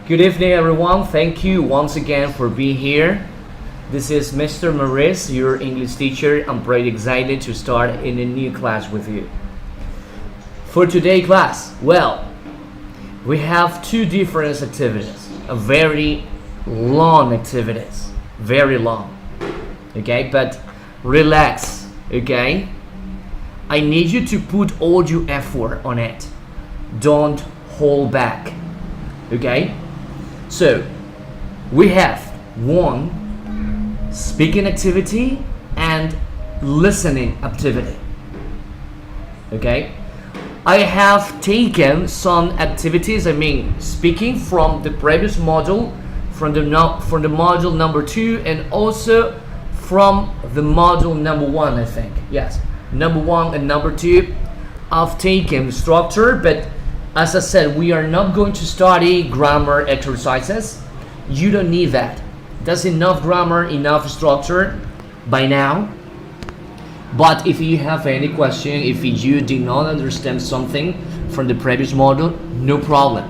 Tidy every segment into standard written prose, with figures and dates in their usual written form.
Good evening, everyone. Thank you once again for being here. This is Mr. Maurice, your English teacher. I'm pretty excited to start in a new class with you. For today's class, we have two different activities, a very long activities, very long. Okay, but relax. Okay, I need you to put all your effort on it. Don't hold back. Okay, so we have one speaking activity and listening activity. Okay, I have taken some activities, speaking from the previous module, from the module number 2, and also from the module number 1, I think. Yes, number 1 and number 2. I've taken structure, but as I said, we are not going to study grammar exercises. You don't need that. That's enough grammar, enough structure by now. But if you have any question, if you did not understand something from the previous module, no problem.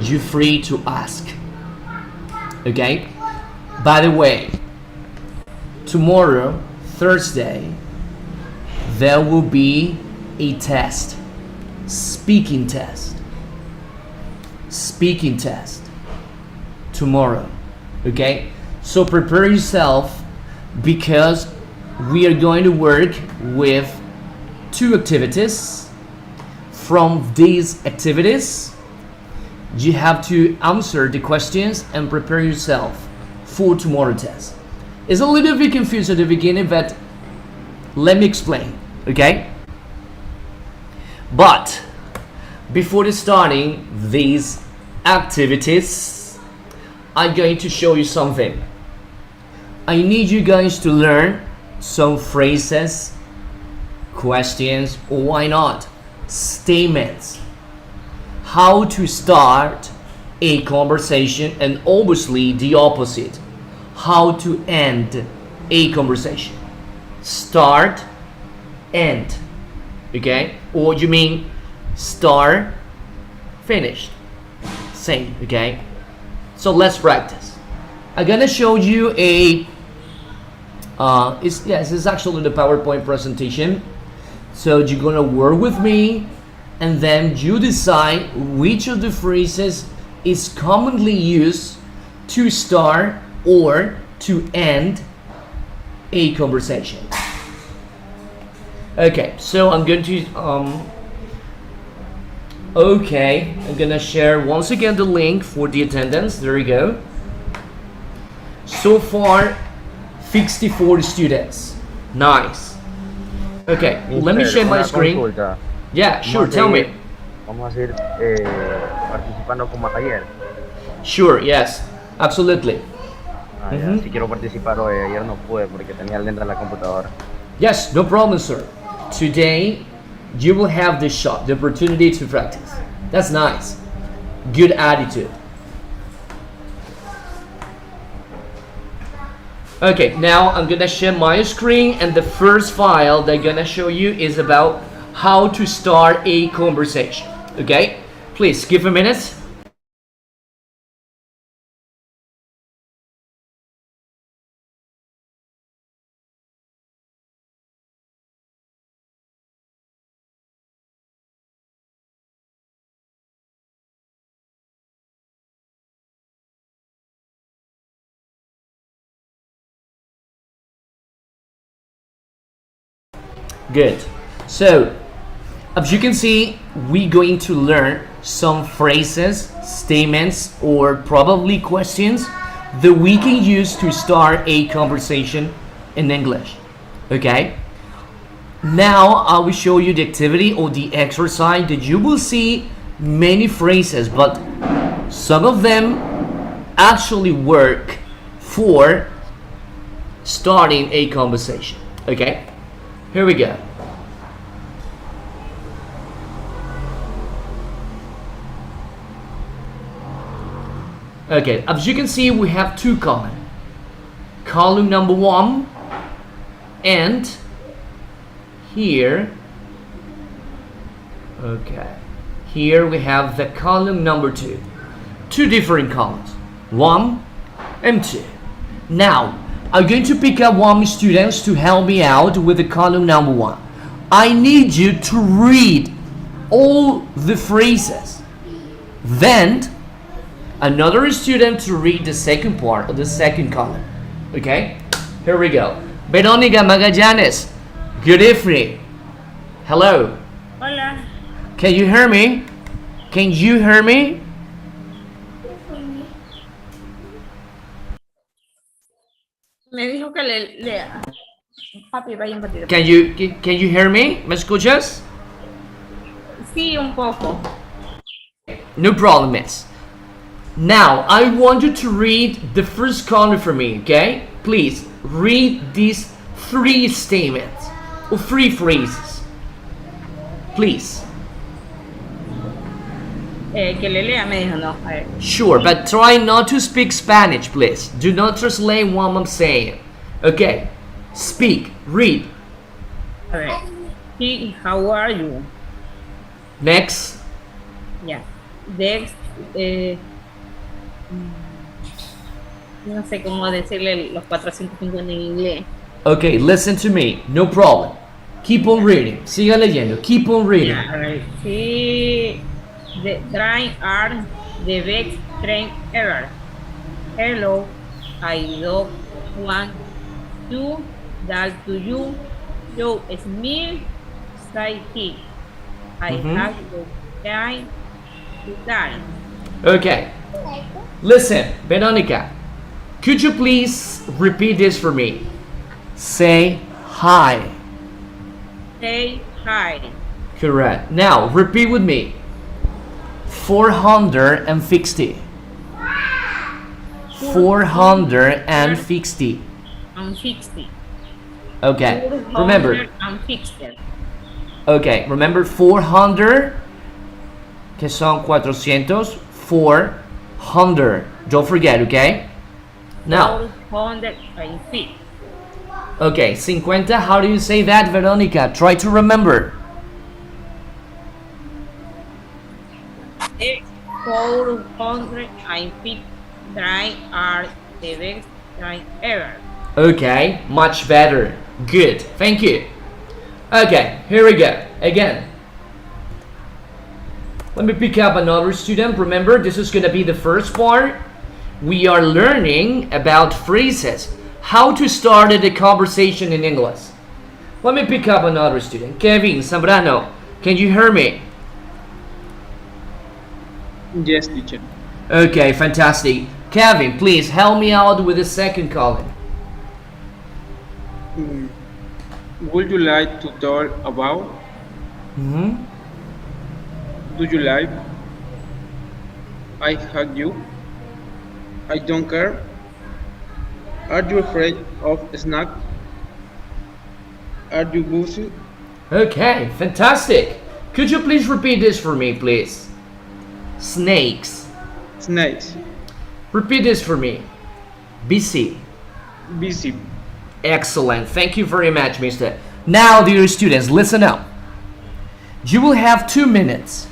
You're free to ask. Okay? By the way, tomorrow, Thursday, there will be a test. Speaking test tomorrow. Okay, so prepare yourself, because we are going to work with two activities. From these activities, you have to answer the questions and prepare yourself for tomorrow's test. It's a little bit confused at the beginning, but let me explain. Okay, but before starting these activities, I'm going to show you something. I need you guys to learn some phrases, questions, or why not, statements. How to start a conversation, and obviously the opposite. How to end a conversation. Start, end. Okay? Or you mean start, finished. Same, okay? So let's practice. I'm gonna show you a it's actually the PowerPoint presentation. So you're gonna work with me, and then you decide which of the phrases is commonly used to start or to end a conversation. Okay, so I'm going to I'm gonna share once again the link for the attendance. There you go. So far, 64 students. Nice. Okay, let me share my screen. Consulta. Yeah, sure, tell me. Vamos a seguir participando como ayer. Sure, yes, absolutely. Ya, si quiero participar hoy, ayer no pude porque tenía lenta la computadora. Yes, no problem, sir. Today, you will have the shot, the opportunity to practice. That's nice. Good attitude. Okay, now I'm gonna share my screen, and the first file that I'm gonna show you is about how to start a conversation. Okay, please give a minute. Good. So, as you can see, we're going to learn some phrases, statements, or probably questions that we can use to start a conversation in English. Okay? Now, I will show you the activity or the exercise that you will see many phrases, but some of them actually work for starting a conversation. Okay? Here we go. Okay, as you can see, we have two columns. Column number 1, and here, okay, here we have the column number 2. two different columns, 1 and 2. Now, I'm going to pick up one students to help me out with the column number 1. I need you to read all the phrases. Then, another student to read the second part of the second column. Okay? Here we go. Verónica Magallanes, good evening. Hello. Hola. Can you hear me? Can you hear me? Me dijo que le lea. Papi, vaya un ratito. Can you hear me? ¿Me escuchas? Sí, un poco. No problem, miss. Now, I want you to read the first column for me, okay? Please, read these 3 statements or 3 phrases. Please. Que le lea, me dijo, no. A ver. Sure, but try not to speak Spanish, please. Do not translate what I'm saying. Okay, speak, read. A ver. Hey, how are you? Next. Ya. Next. No sé cómo decirle los 450 en inglés. Okay, listen to me. No problem. Keep on reading. Siga leyendo. Keep on reading. A ver. Sí. The train are the best train ever. Hello. I don't want to that to you. You smile. Say he. I have to try to die. Okay. Listen, Veronica. Could you please repeat this for me? Say hi. Say hi. Correct. Now, repeat with me. 460. 460. And 60. Okay. Remember. And 60. Okay. Remember 400, que son 400. 400. Don't forget, okay? Now. 450. Okay. 50. How do you say that, Veronica? Try to remember. 450 train are the best train ever. Okay, much better. Good, thank you. Okay, here we go. Again. Let me pick up another student. Remember, this is going to be the first part. We are learning about phrases. How to start a conversation in English. Let me pick up another student. Kevin Zambrano, can you hear me? Yes, teacher. Okay, fantastic. Kevin, please help me out with the second column. Would you like to talk about? Do you like? I hug you. I don't care. Are you afraid of a snack? Are you busy? Okay, fantastic. Could you please repeat this for me, please? Snakes. Snakes. Repeat this for me. Busy. Busy. Excellent. Thank you very much, mister. Now, dear students, listen up. You will have 2 minutes,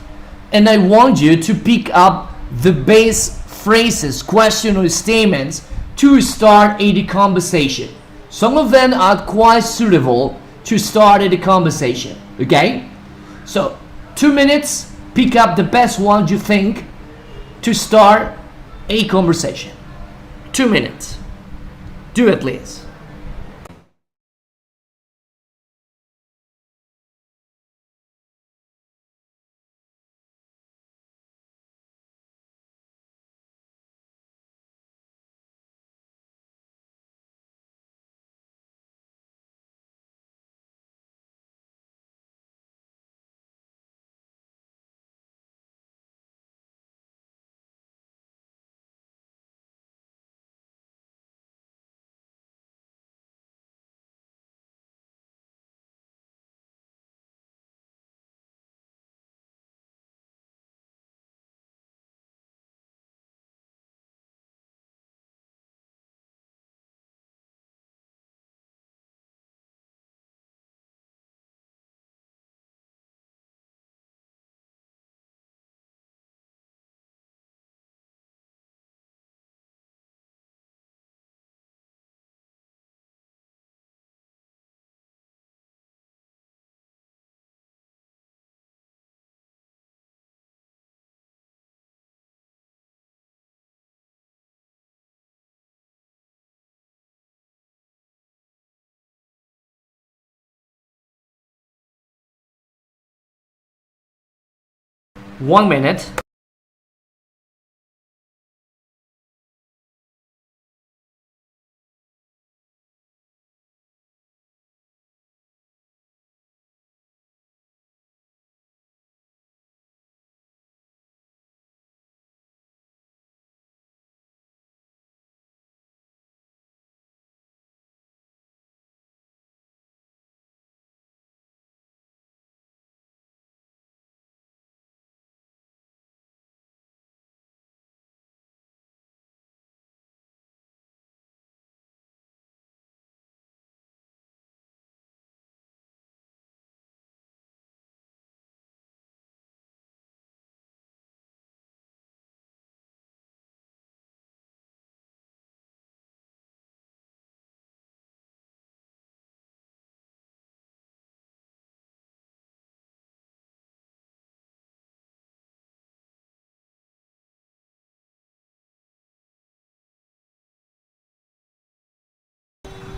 and I want you to pick up the base phrases, questions, or statements to start a conversation. Some of them are quite suitable to start a conversation. Okay? So, 2 minutes, pick up the best one you think to start a conversation. 2 minutes. Do it, please. 1 minute.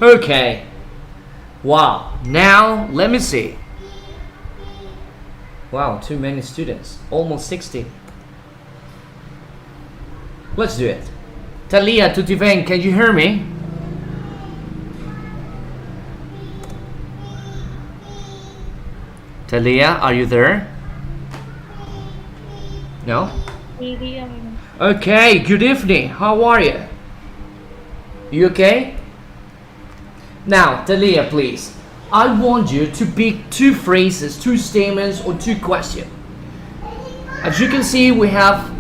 Okay. Wow. Now let me see. Wow, too many students. Almost 60. Let's do it. Talia, Tutiven, can you hear me? Talia, are you there? No? Okay, good evening. How are you? You okay? Now, Talia, please. I want you to pick 2 phrases, 2 statements, or 2 questions. As you can see, we have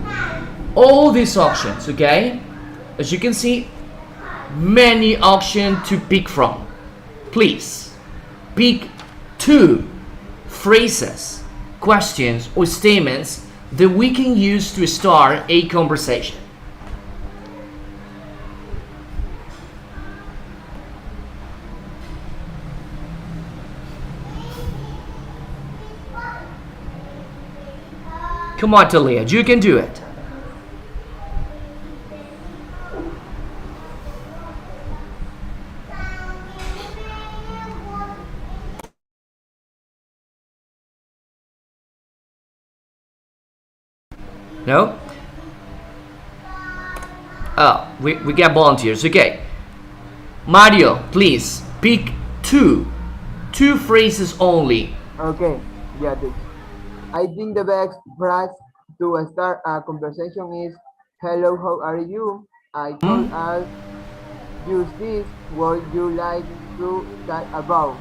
all these options, okay? As you can see, many options to pick from. Please, pick 2 phrases, questions, or statements that we can use to start a conversation. Come on, Talia, you can do it. No? Oh, we got volunteers. Okay. Mario, please pick 2 phrases only. Okay, yeah, I think the best phrase to start a conversation is, hello, how are you? I could ask you this, what you like to talk about?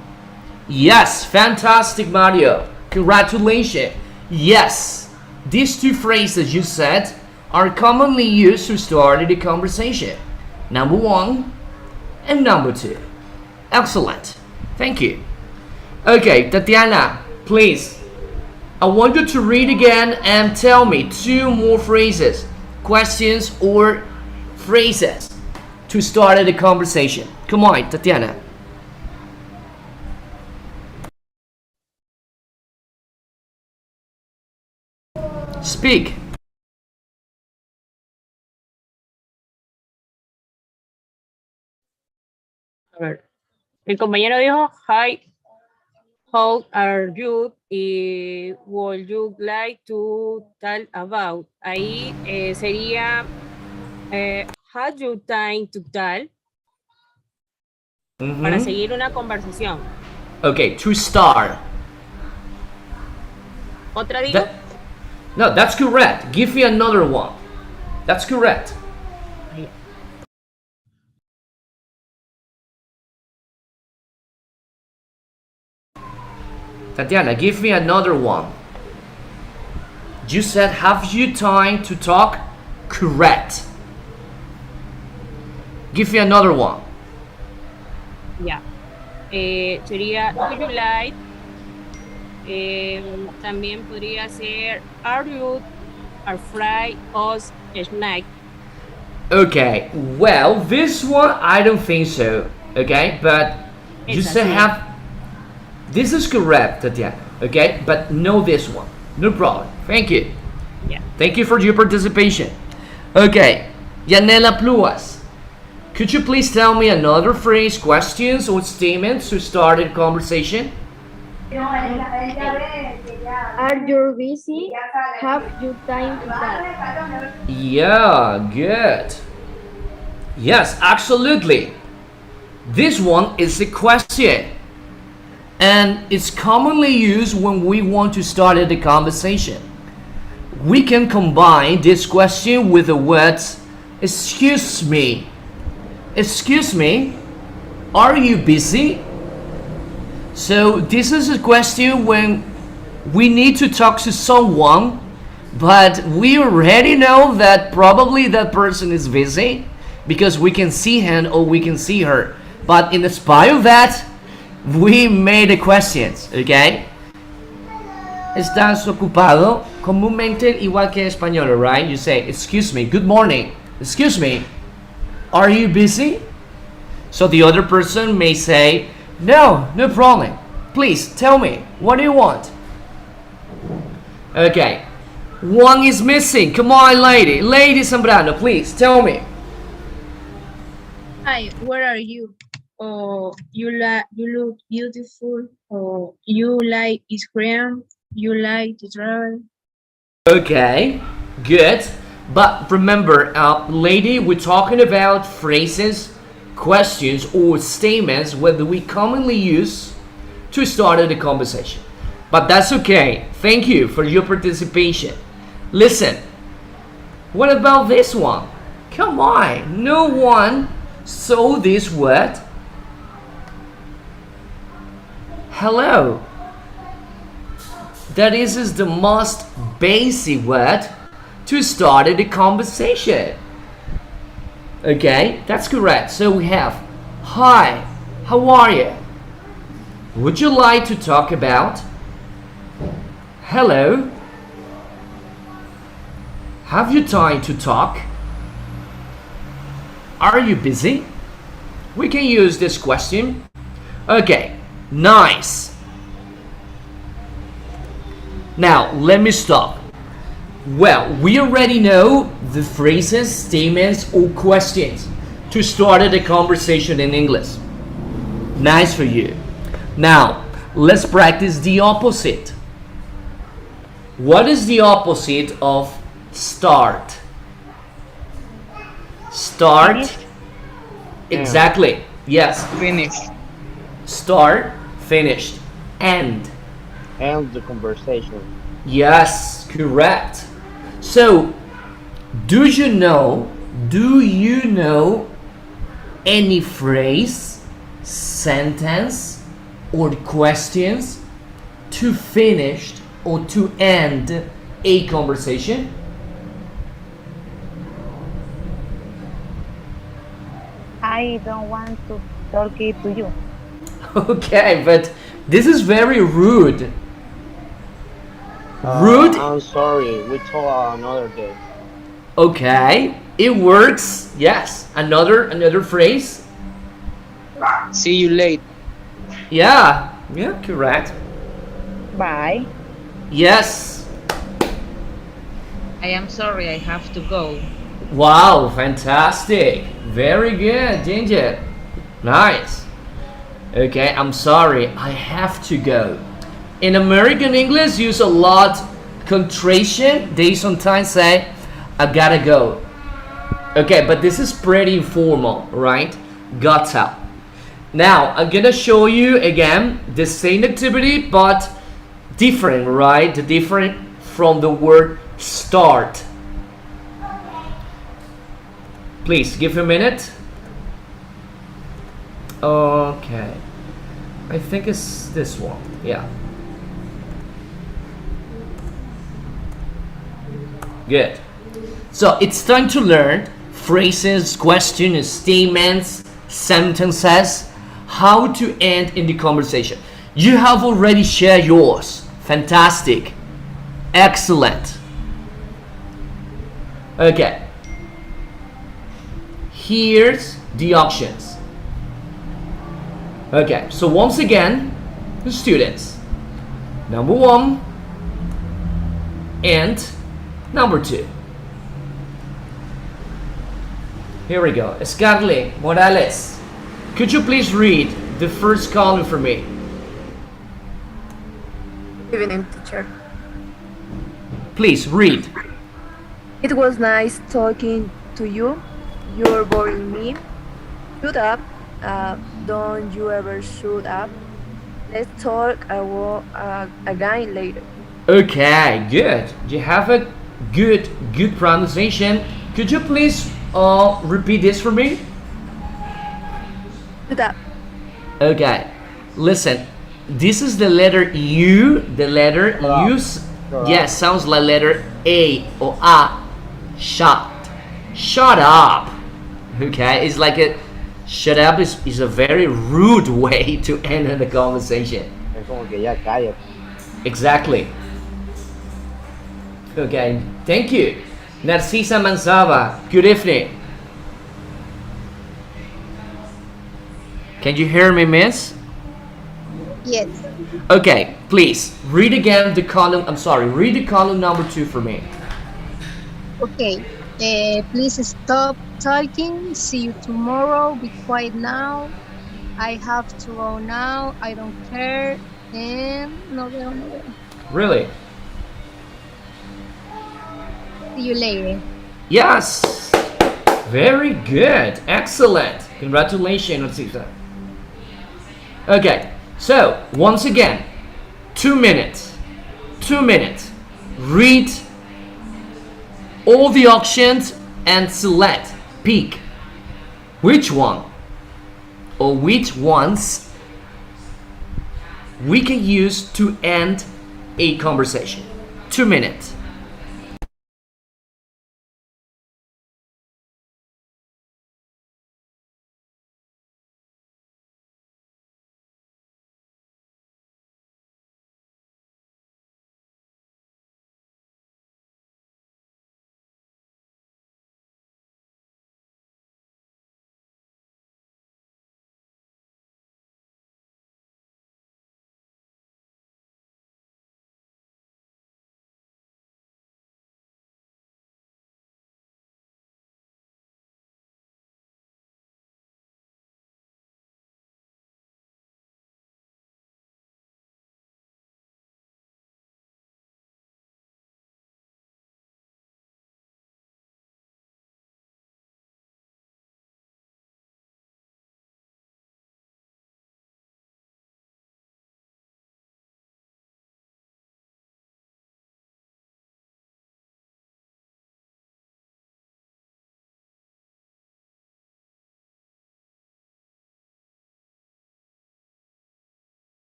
Yes, fantastic, Mario. Congratulations. Yes, these 2 phrases you said are commonly used to start the conversation. Number 1 and number 2. Excellent. Thank you. Okay, Tatiana, please. I want you to read again and tell me 2 more phrases, questions, or phrases to start the conversation. Come on, Tatiana. Speak. A ver, el compañero dijo, hi, how are you? Y would you like to talk about? Ahí sería, have you time to talk? Para seguir una conversación. Okay, to start. ¿Otra digo? No, that's correct. Give me another one. That's correct. Tatiana, give me another one. You said, have you time to talk? Correct. Give me another one. Ya. Sería, do you like? También podría ser, are you afraid of snack? Okay, well, this one I don't think so. Okay, but you said have. This is correct, Tatiana. Okay, but no, this one. No problem. Thank you. Yeah. Thank you for your participation. Okay, Yanela Pluas. Could you please tell me another phrase, questions, or statements to start a conversation? Are you busy? Have you time to talk? Yeah, good. Yes, absolutely. This one is a question, and it's commonly used when we want to start a conversation. We can combine this question with the words excuse me. Excuse me, are you busy? So this is a question when we need to talk to someone, but we already know that probably that person is busy because we can see him or we can see her. But in spite of that, we made the questions, okay? ¿Estás ocupado? Comúnmente igual que en español, right? You say, excuse me, good morning. Excuse me, are you busy? So the other person may say, no, no problem. Please tell me, what do you want? Okay, one is missing. Come on, lady. Lady Zambrano, please tell me. Hi, where are you? Oh, you look beautiful. Oh, you like ice cream. You like to travel. Okay, good. But remember, lady, we're talking about phrases, questions, or statements that we commonly use to start a conversation. But that's okay. Thank you for your participation. Listen, what about this one? Come on, no one saw this word. Hello. That is the most basic word to start a conversation. Okay, that's correct. So we have, hi, how are you? Would you like to talk about? Hello. Have you time to talk? Are you busy? We can use this question. Okay, nice. Now, let me stop. Well, we already know the phrases, statements, or questions to start a conversation in English. Nice for you. Now, let's practice the opposite. What is the opposite of start? Start. Finish. Exactly. Yes. Finish. Start, finished. End. End the conversation. Yes, correct. So, do you know any phrase, sentence, or questions to finish or to end a conversation? I don't want to talk it to you. Okay, but this is very rude. Rude? I'm sorry, we talk another day. Okay, it works. Yes. Another phrase. See you late. Yeah, correct. Bye. Yes. I am sorry, I have to go. Wow, fantastic. Very good, Ginger. Nice. Okay, I'm sorry, I have to go. In American English, use a lot contraction. They sometimes say, I gotta go. Okay, but this is pretty informal, right? Gotta. Now, I'm gonna show you again the same activity, but different, right? Different from the word start. Please, give a minute. Okay. I think it's this one. Yeah. Good. So it's time to learn phrases, questions, statements, sentences, how to end in the conversation. You have already shared yours. Fantastic. Excellent. Okay. Here's the options. Okay, so once again, the students. Number 1 and number 2. Here we go. Scarlett Morales, could you please read the first column for me? Evening, teacher. Please read. It was nice talking to you. You're boring me. Shut up. Don't you ever shut up. Let's talk again later. Okay, good. You have a good pronunciation. Could you please repeat this for me? Shut up. Okay, listen. This is the letter U. The letter U. Yes, sounds like letter A or A. Shut up. Okay, it's like a shut up is a very rude way to end the conversation. Es como que ya cállate. Exactly. Okay, thank you. Narcisa Manzava, good evening. Can you hear me, miss? Yes. Okay, please read again the column. I'm sorry, read the column number 2 for me. Okay. Please stop talking. See you tomorrow. Be quiet now. I have to go now. I don't care. And no veo, no veo. Really? See you later. Yes. Very good. Excellent. Congratulations, Narcisa. Okay, so once again, 2 minutes. 2 minutes. Read all the options and select, pick which one or which ones we can use to end a conversation. 2 minutes.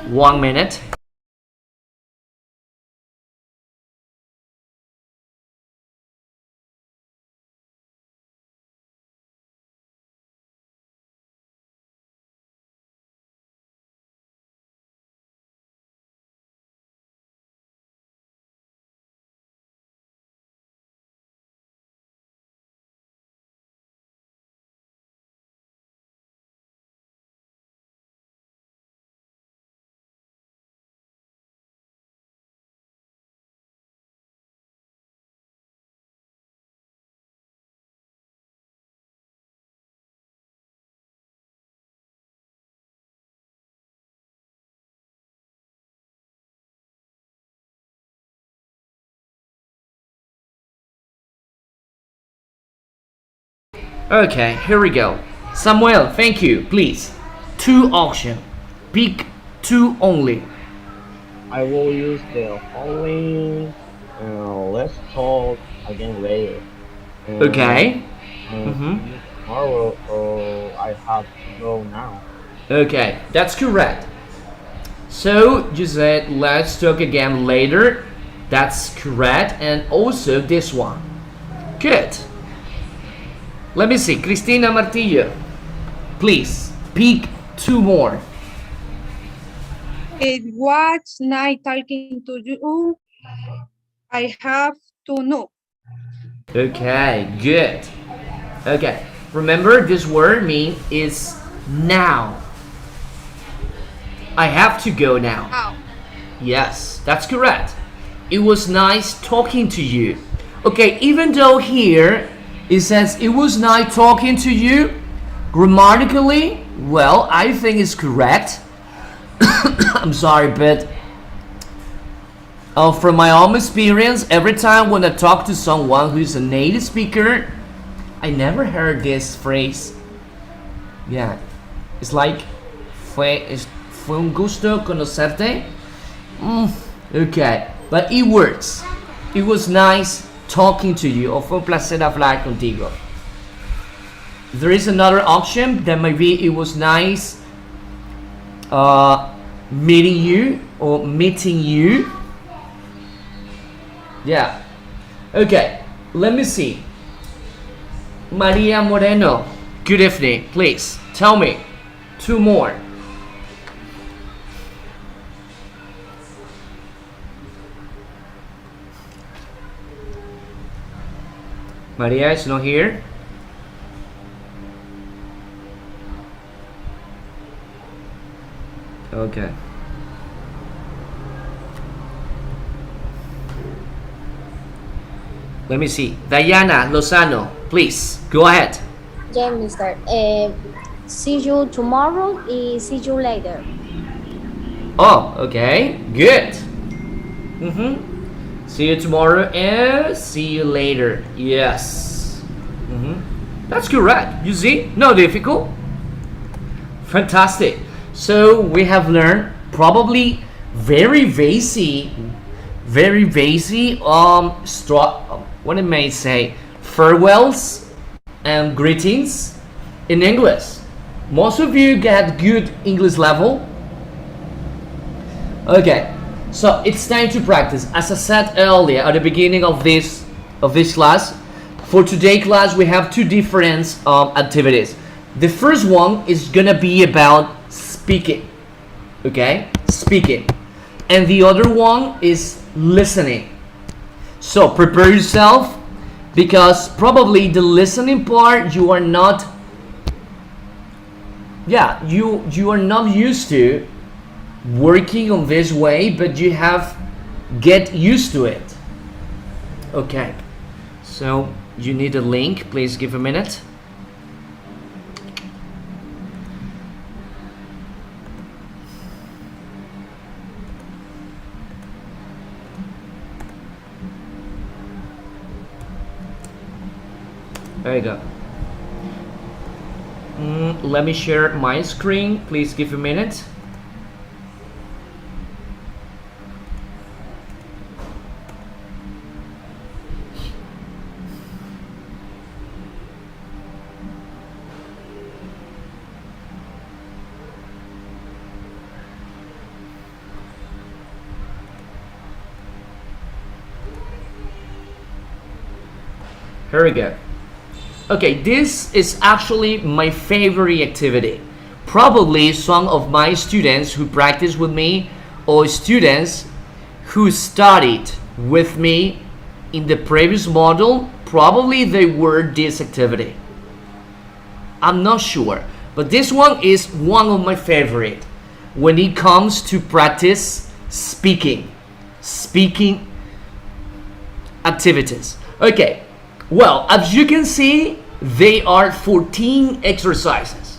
One minute. Okay, here we go. Samuel, thank you. Please, 2 option. Pick 2 only. I will use the following. Let's talk again later. Okay. Tomorrow, I have to go now. Okay, that's correct. So you said let's talk again later. That's correct. And also this one. Good. Let me see. Cristina Martillo. Please pick 2 more. It was nice talking to you. I have to know. Okay, good. Okay, remember this word mean is now. I have to go now. Wow. Yes, that's correct. It was nice talking to you. Okay, even though here it says it was nice talking to you, grammatically, well, I think it's correct. I'm sorry, but from my own experience, every time when I talk to someone who's a native speaker, I never heard this phrase. Yeah, it's like fue un gusto conocerte. Okay, but it works. It was nice talking to you. O fue un placer hablar contigo. There is another option that maybe it was nice meeting you or meeting you. Yeah. Okay, let me see. Maria Moreno, good evening. Please tell me two more. Maria is not here. Okay. Let me see. Diana Lozano, please go ahead. Yeah, mister. See you tomorrow. See you later. Oh, okay. Good. See you tomorrow and see you later. Yes. That's correct. You see? No difficult. Fantastic. So we have learned probably very basic, what I may say, farewells and greetings in English. Most of you get good English level. Okay, so it's time to practice. As I said earlier at the beginning of this class, for today's class we have two different activities. The first one is gonna be about speaking, okay? Speaking. And the other one is listening. So prepare yourself, because probably the listening part you are not you are not used to working on this way, but you have get used to it. Okay, so you need a link. Please give a minute. There you go. Let me share my screen. Please give a minute. Here we go. Okay, this is actually my favorite activity. Probably some of my students who practice with me, or students who studied with me in the previous module, probably they were this activity. I'm not sure, but this one is one of my favorite when it comes to practice speaking activities. Okay, well, as you can see, they are 14 exercises.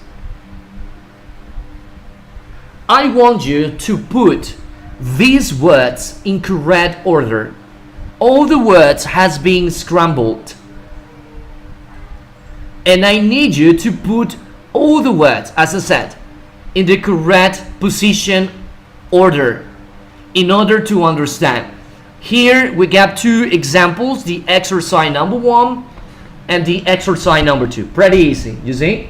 I want you to put these words in correct order. All the words has been scrambled. And I need you to put all the words, as I said, in the correct position order in order to understand. Here we got two examples, the exercise number 1 and the exercise number 2. Pretty easy, you see?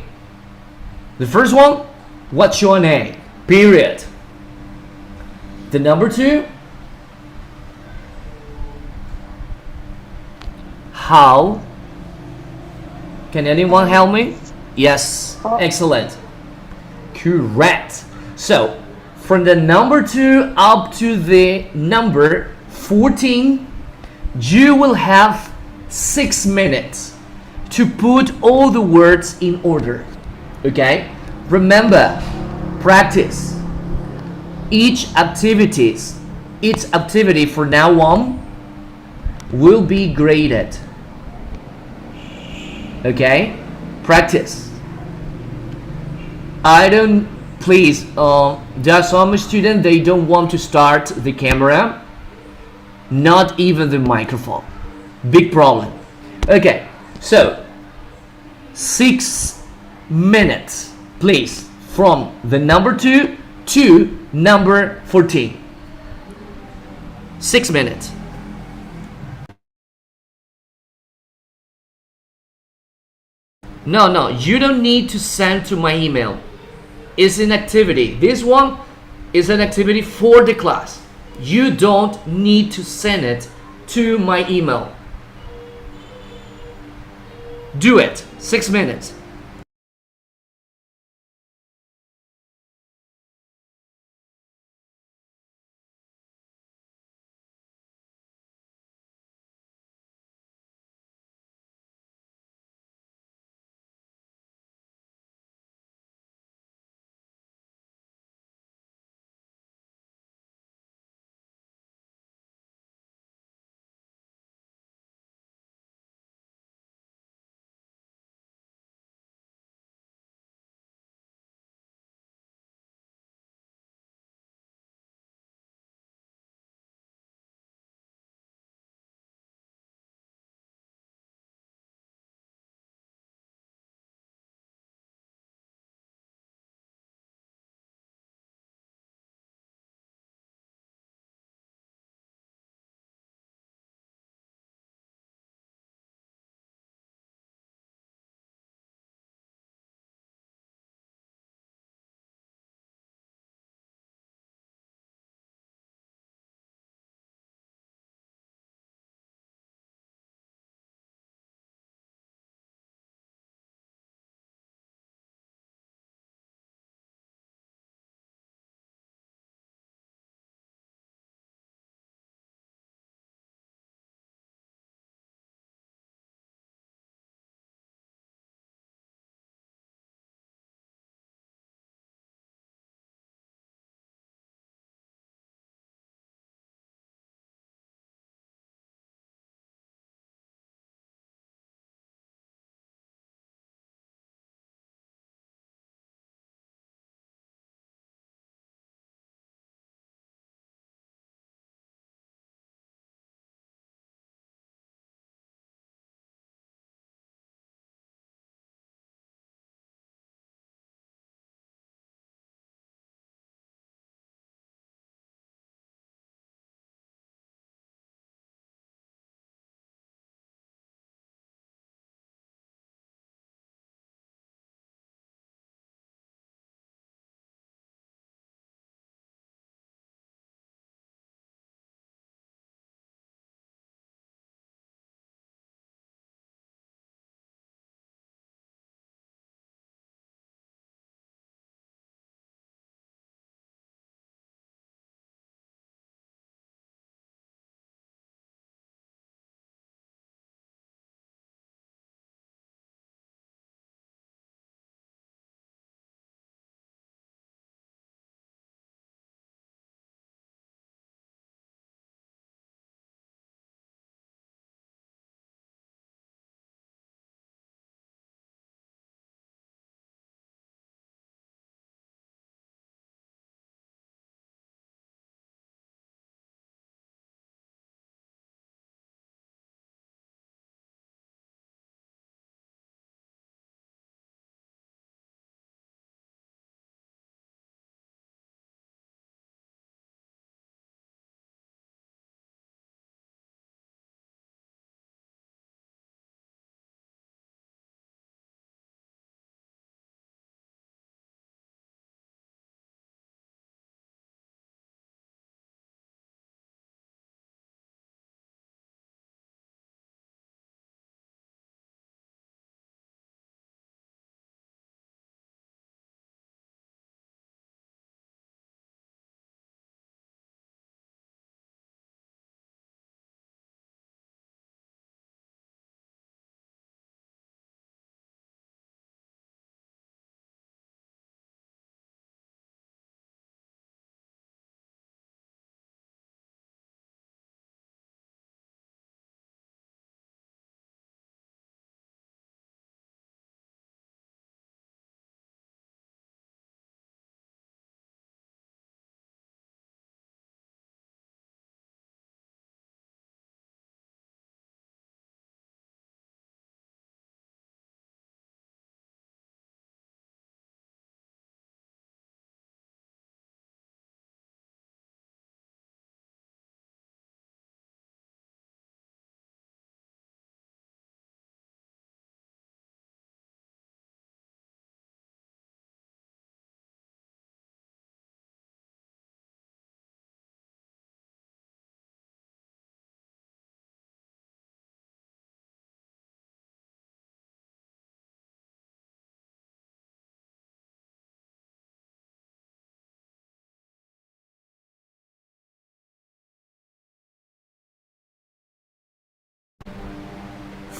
The first one, what's your name? Period. The number 2, how? Can anyone help me? Yes, excellent. Correct. So, from the number 2 up to the number 14, you will have 6 minutes to put all the words in order. Okay? Remember, practice. Each activities, each activity for now on will be graded. Okay? Practice. I don't, please, there are some students, they don't want to start the camera, not even the microphone. Big problem. Okay, so 6 minutes, please, from the number 2 to number 14. 6 minutes. No, you don't need to send to my email. It's an activity. This one is an activity for the class. You don't need to send it to my email. Do it. 6 minutes.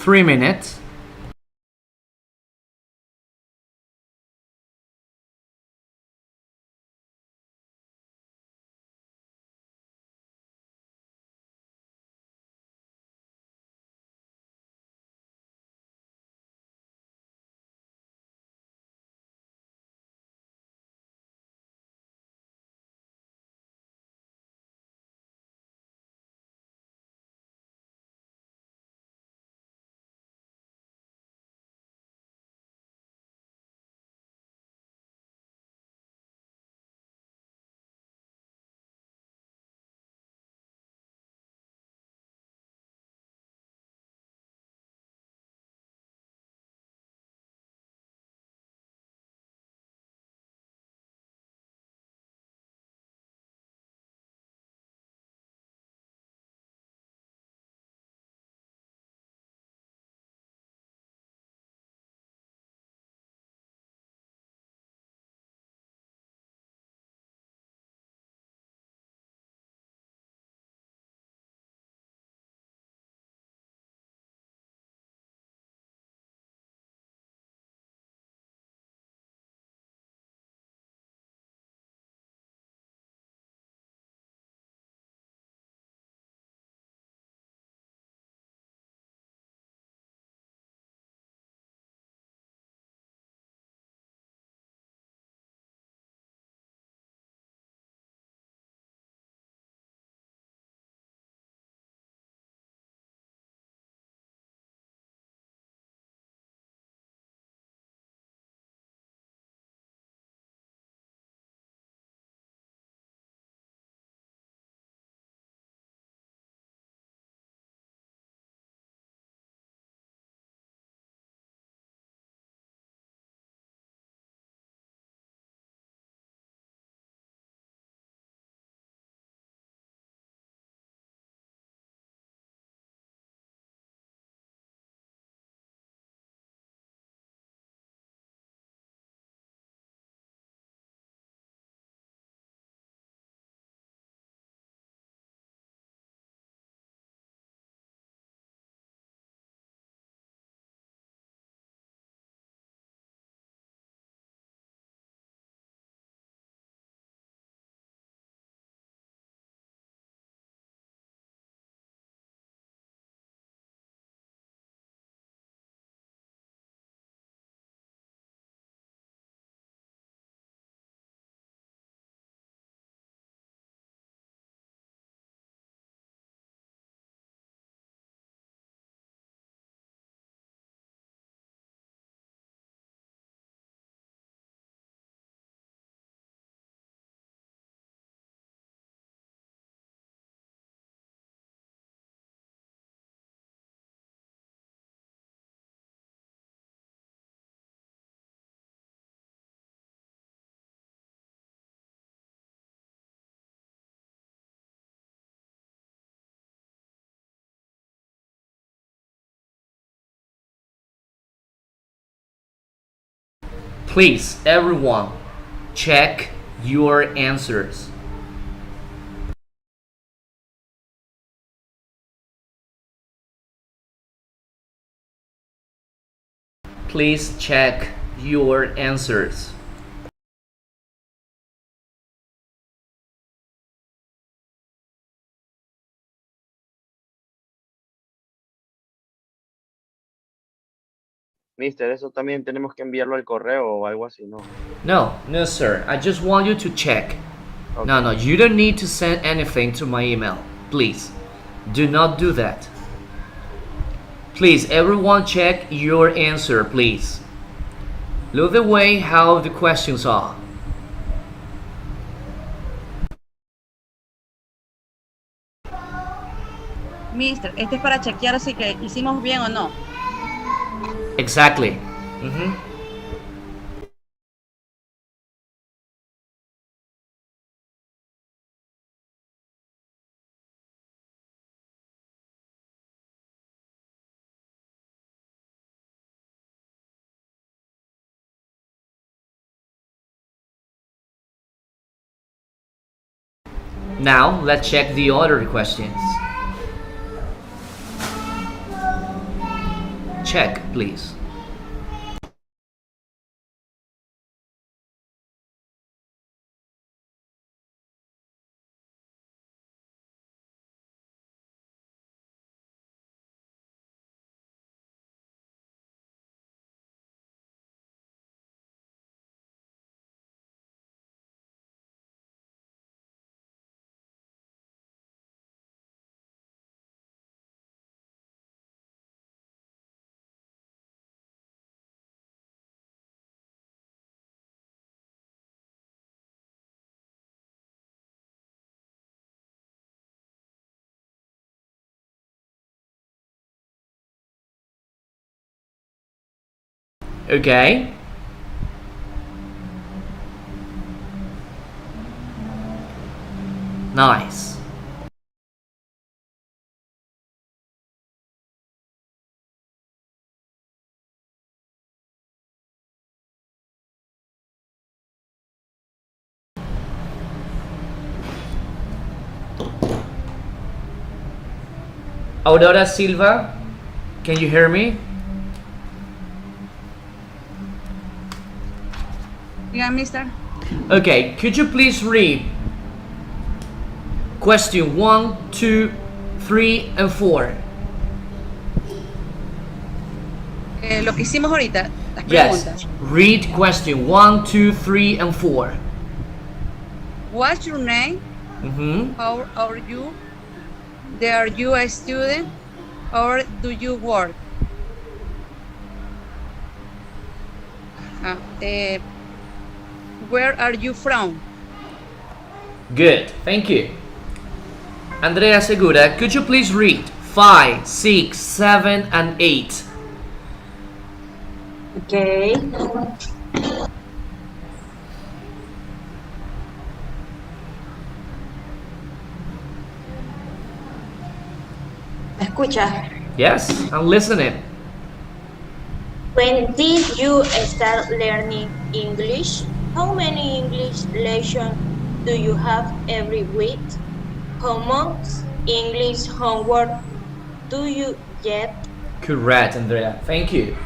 3 minutes. Please, everyone, check your answers. Please check your answers. Mister, eso también tenemos que enviarlo al correo o algo así, ¿no? No, sir. I just want you to check. Okay. No, you don't need to send anything to my email. Please, do not do that. Please, everyone check your answer, please. Look the way how the questions are. Mister, este es para chequear si que hicimos bien o no. Exactly. Now, let's check the other questions. check, please. Okay. Nice. Aurora Silva, can you hear me? Yeah, mister. Okay, could you please read question 1, 2, 3, and 4? Lo que hicimos ahorita, las Yes, preguntas. read question 1, 2, 3, and 4. What's your name? How are you? Are you a student or do you work? Where are you from? Good, thank you. Andrea Segura, could you please read 5, 6, 7, and 8? Okay. ¿Me escuchas? Yes, I'm listening. When did you start learning English? How many English lessons do you have every week? How much English homework do you get? Correct, Andrea. Thank you.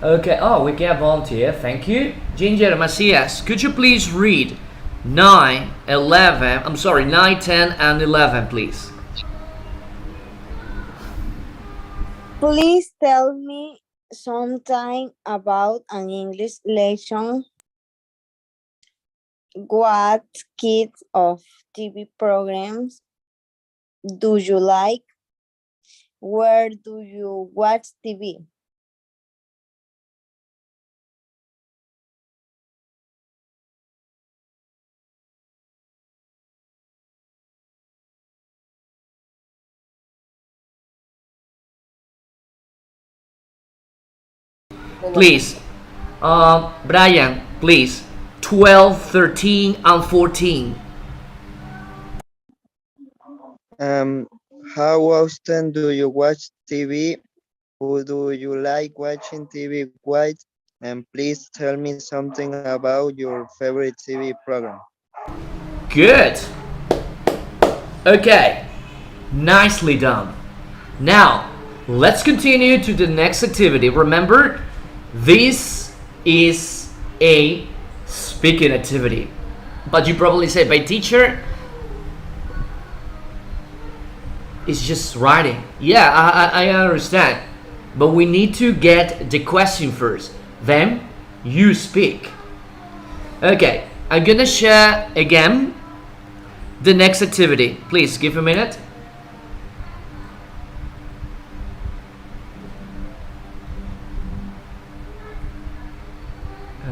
Okay, oh, we get a volunteer. Thank you. Ginger Macias, could you please read 9, 10, and 11, please? Please tell me something about an English lesson. What kinds of TV programs do you like? Where do you watch TV? Please, Brian, please, 12, 13, and 14. How often do you watch TV? Who do you like watching TV with? And please tell me something about your favorite TV program. Good. Okay, nicely done. Now, let's continue to the next activity. Remember, this is a speaking activity. But you probably say, by teacher, it's just writing. Yeah, I understand. But we need to get the question first. Then you speak. Okay, I'm gonna share again the next activity. Please give a minute.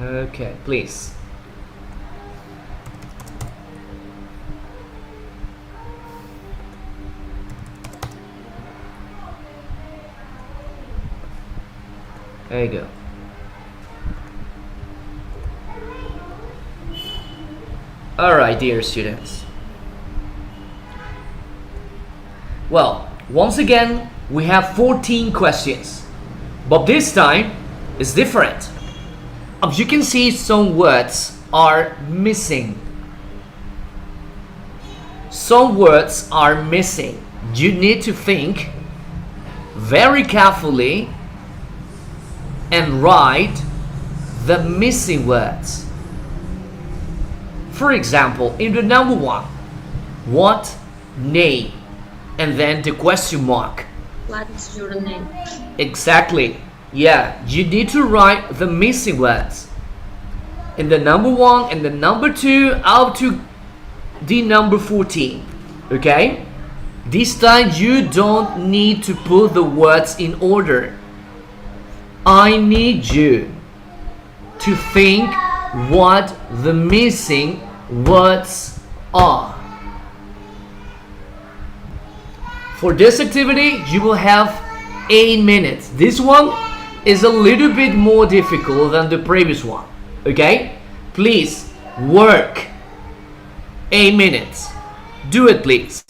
Okay, please. There you go. All right, dear students. Well, once again, we have 14 questions, but this time it's different. As you can see, some words are missing. Some words are missing. You need to think very carefully and write the missing words. For example, in the number one, what name? And then the question mark. What is your name? Exactly. Yeah, you need to write the missing words. In the number one and the number two up to the number 14. Okay? This time you don't need to put the words in order. I need you to think what the missing words are. For this activity, you will have 8 minutes. This one is a little bit more difficult than the previous one. Okay? Please work 8 minutes. Do it, please.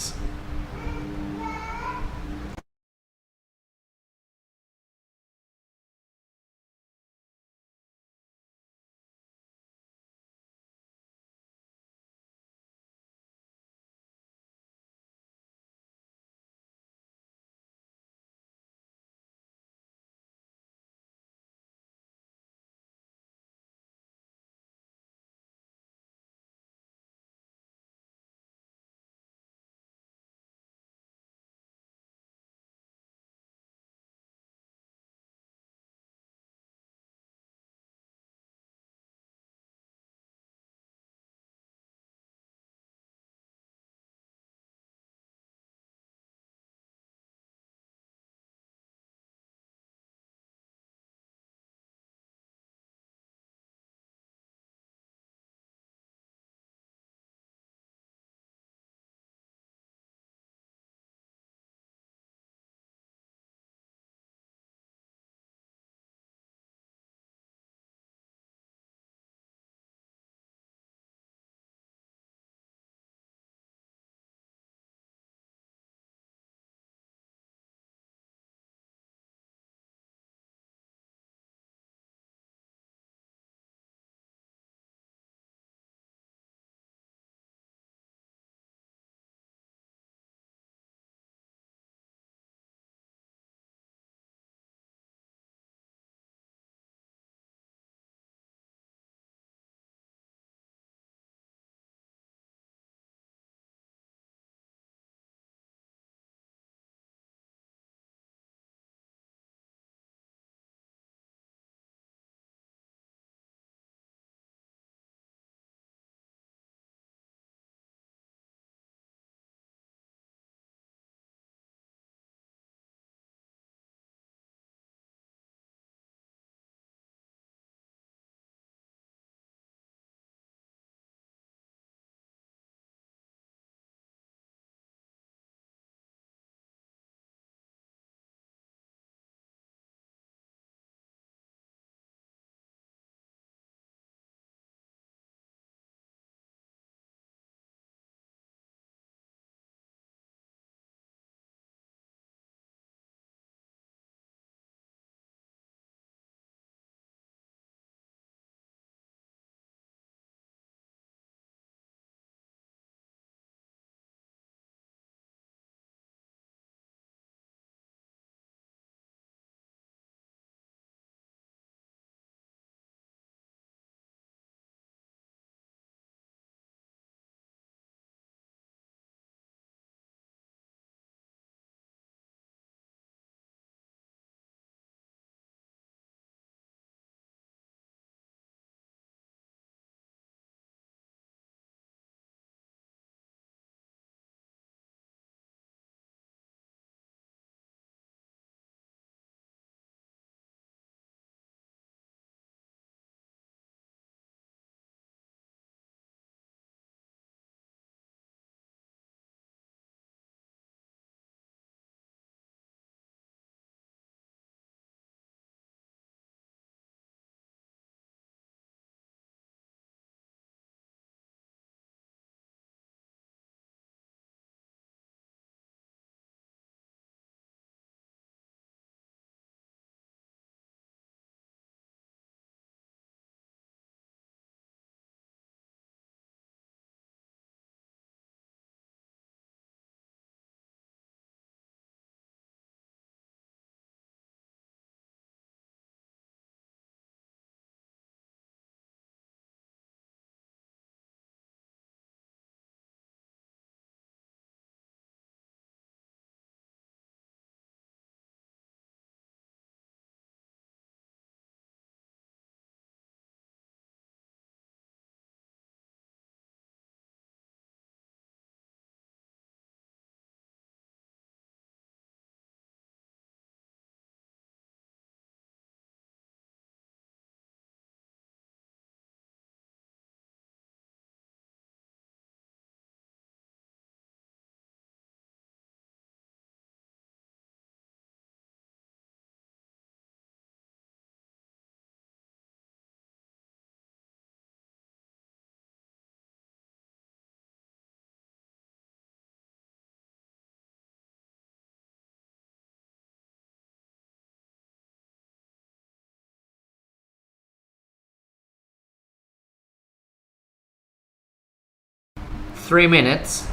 3 minutes.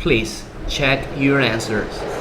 Please check your answers.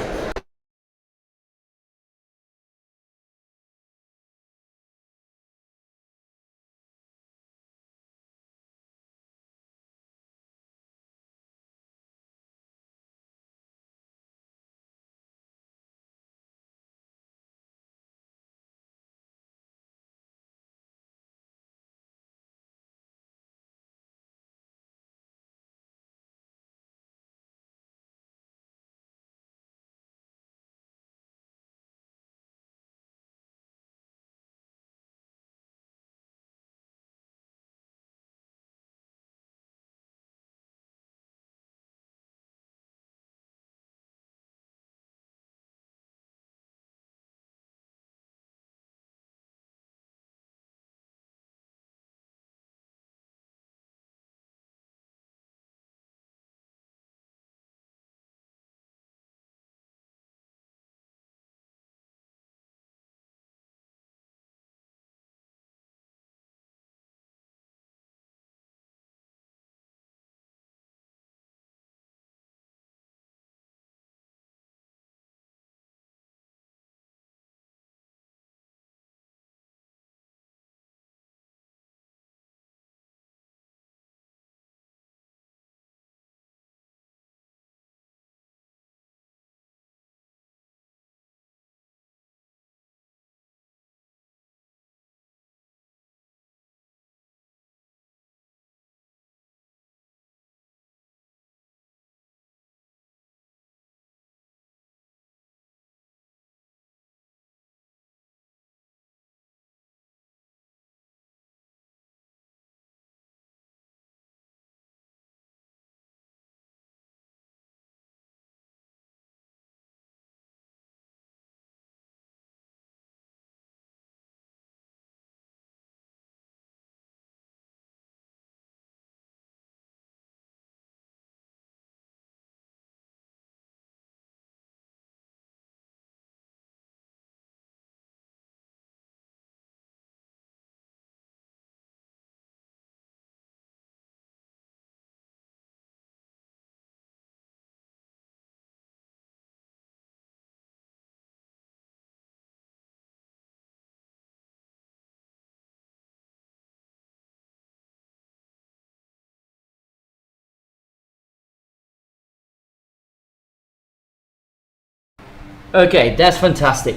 Okay, that's fantastic.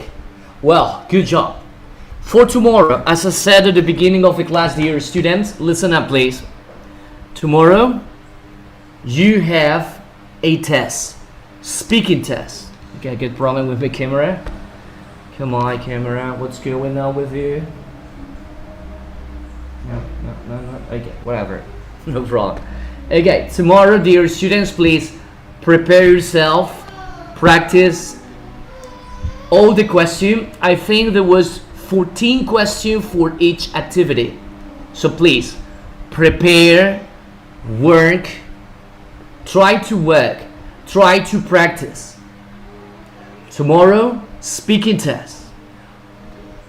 Well, good job. For tomorrow, as I said at the beginning of the class, dear students, listen up please. Tomorrow, you have a test, speaking test. Okay, good problem with the camera. Come on, camera, what's going on with you? No. Okay, whatever. No problem. Okay, tomorrow, dear students, please prepare yourself, practice all the questions. I think there was 14 questions for each activity. So please prepare, work, try to practice. Tomorrow, speaking test.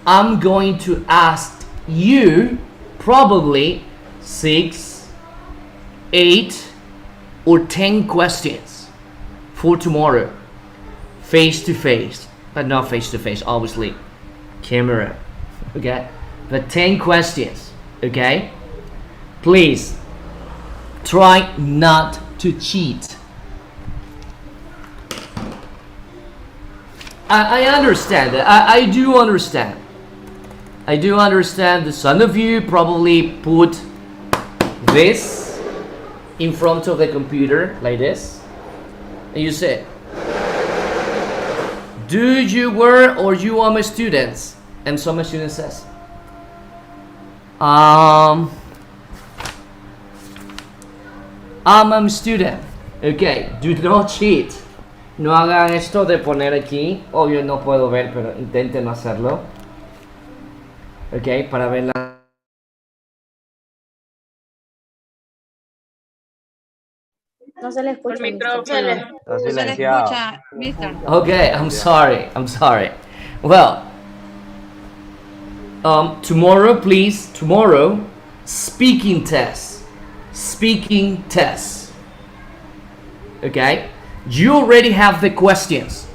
I'm going to ask you probably 6, 8, or 10 questions for tomorrow, face to face, but not face to face, obviously, camera, okay, but 10 questions, okay? Please try not to cheat. I understand that. I do understand. I do understand that some of you probably put this in front of the computer like this, and you say, do you were or you are my students? And some student says, I'm a student. Okay, do not cheat. No hagan esto de poner aquí, obvio no puedo ver, pero intenten hacerlo. Ok, para ver la... No se le escucha. Por micrófono. Está Se le silenciado. escucha, mister. Okay, I'm sorry. Well, tomorrow, please, speaking test. Okay, you already have the questions,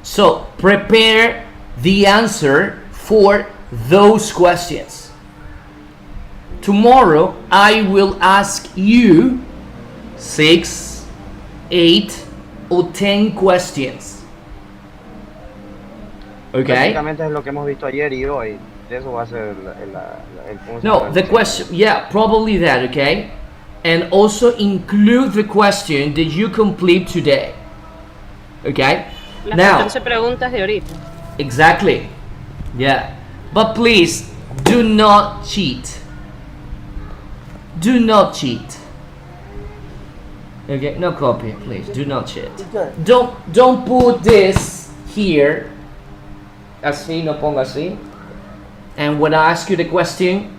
so prepare the answer for those questions. Tomorrow I will ask you 6, 8, or 10 questions. Okay. Básicamente es lo que hemos visto ayer y hoy. Eso va a ser No, the question, yeah, probably that, okay? And also include the question that you complete today. Okay? Las Now, 14 preguntas de ahorita. exactly. Yeah. But please, do not cheat. Do not cheat. Okay, no copy, please. Do not cheat. Teacher, Don't put this here. Así, no ponga así. And when I ask you the question,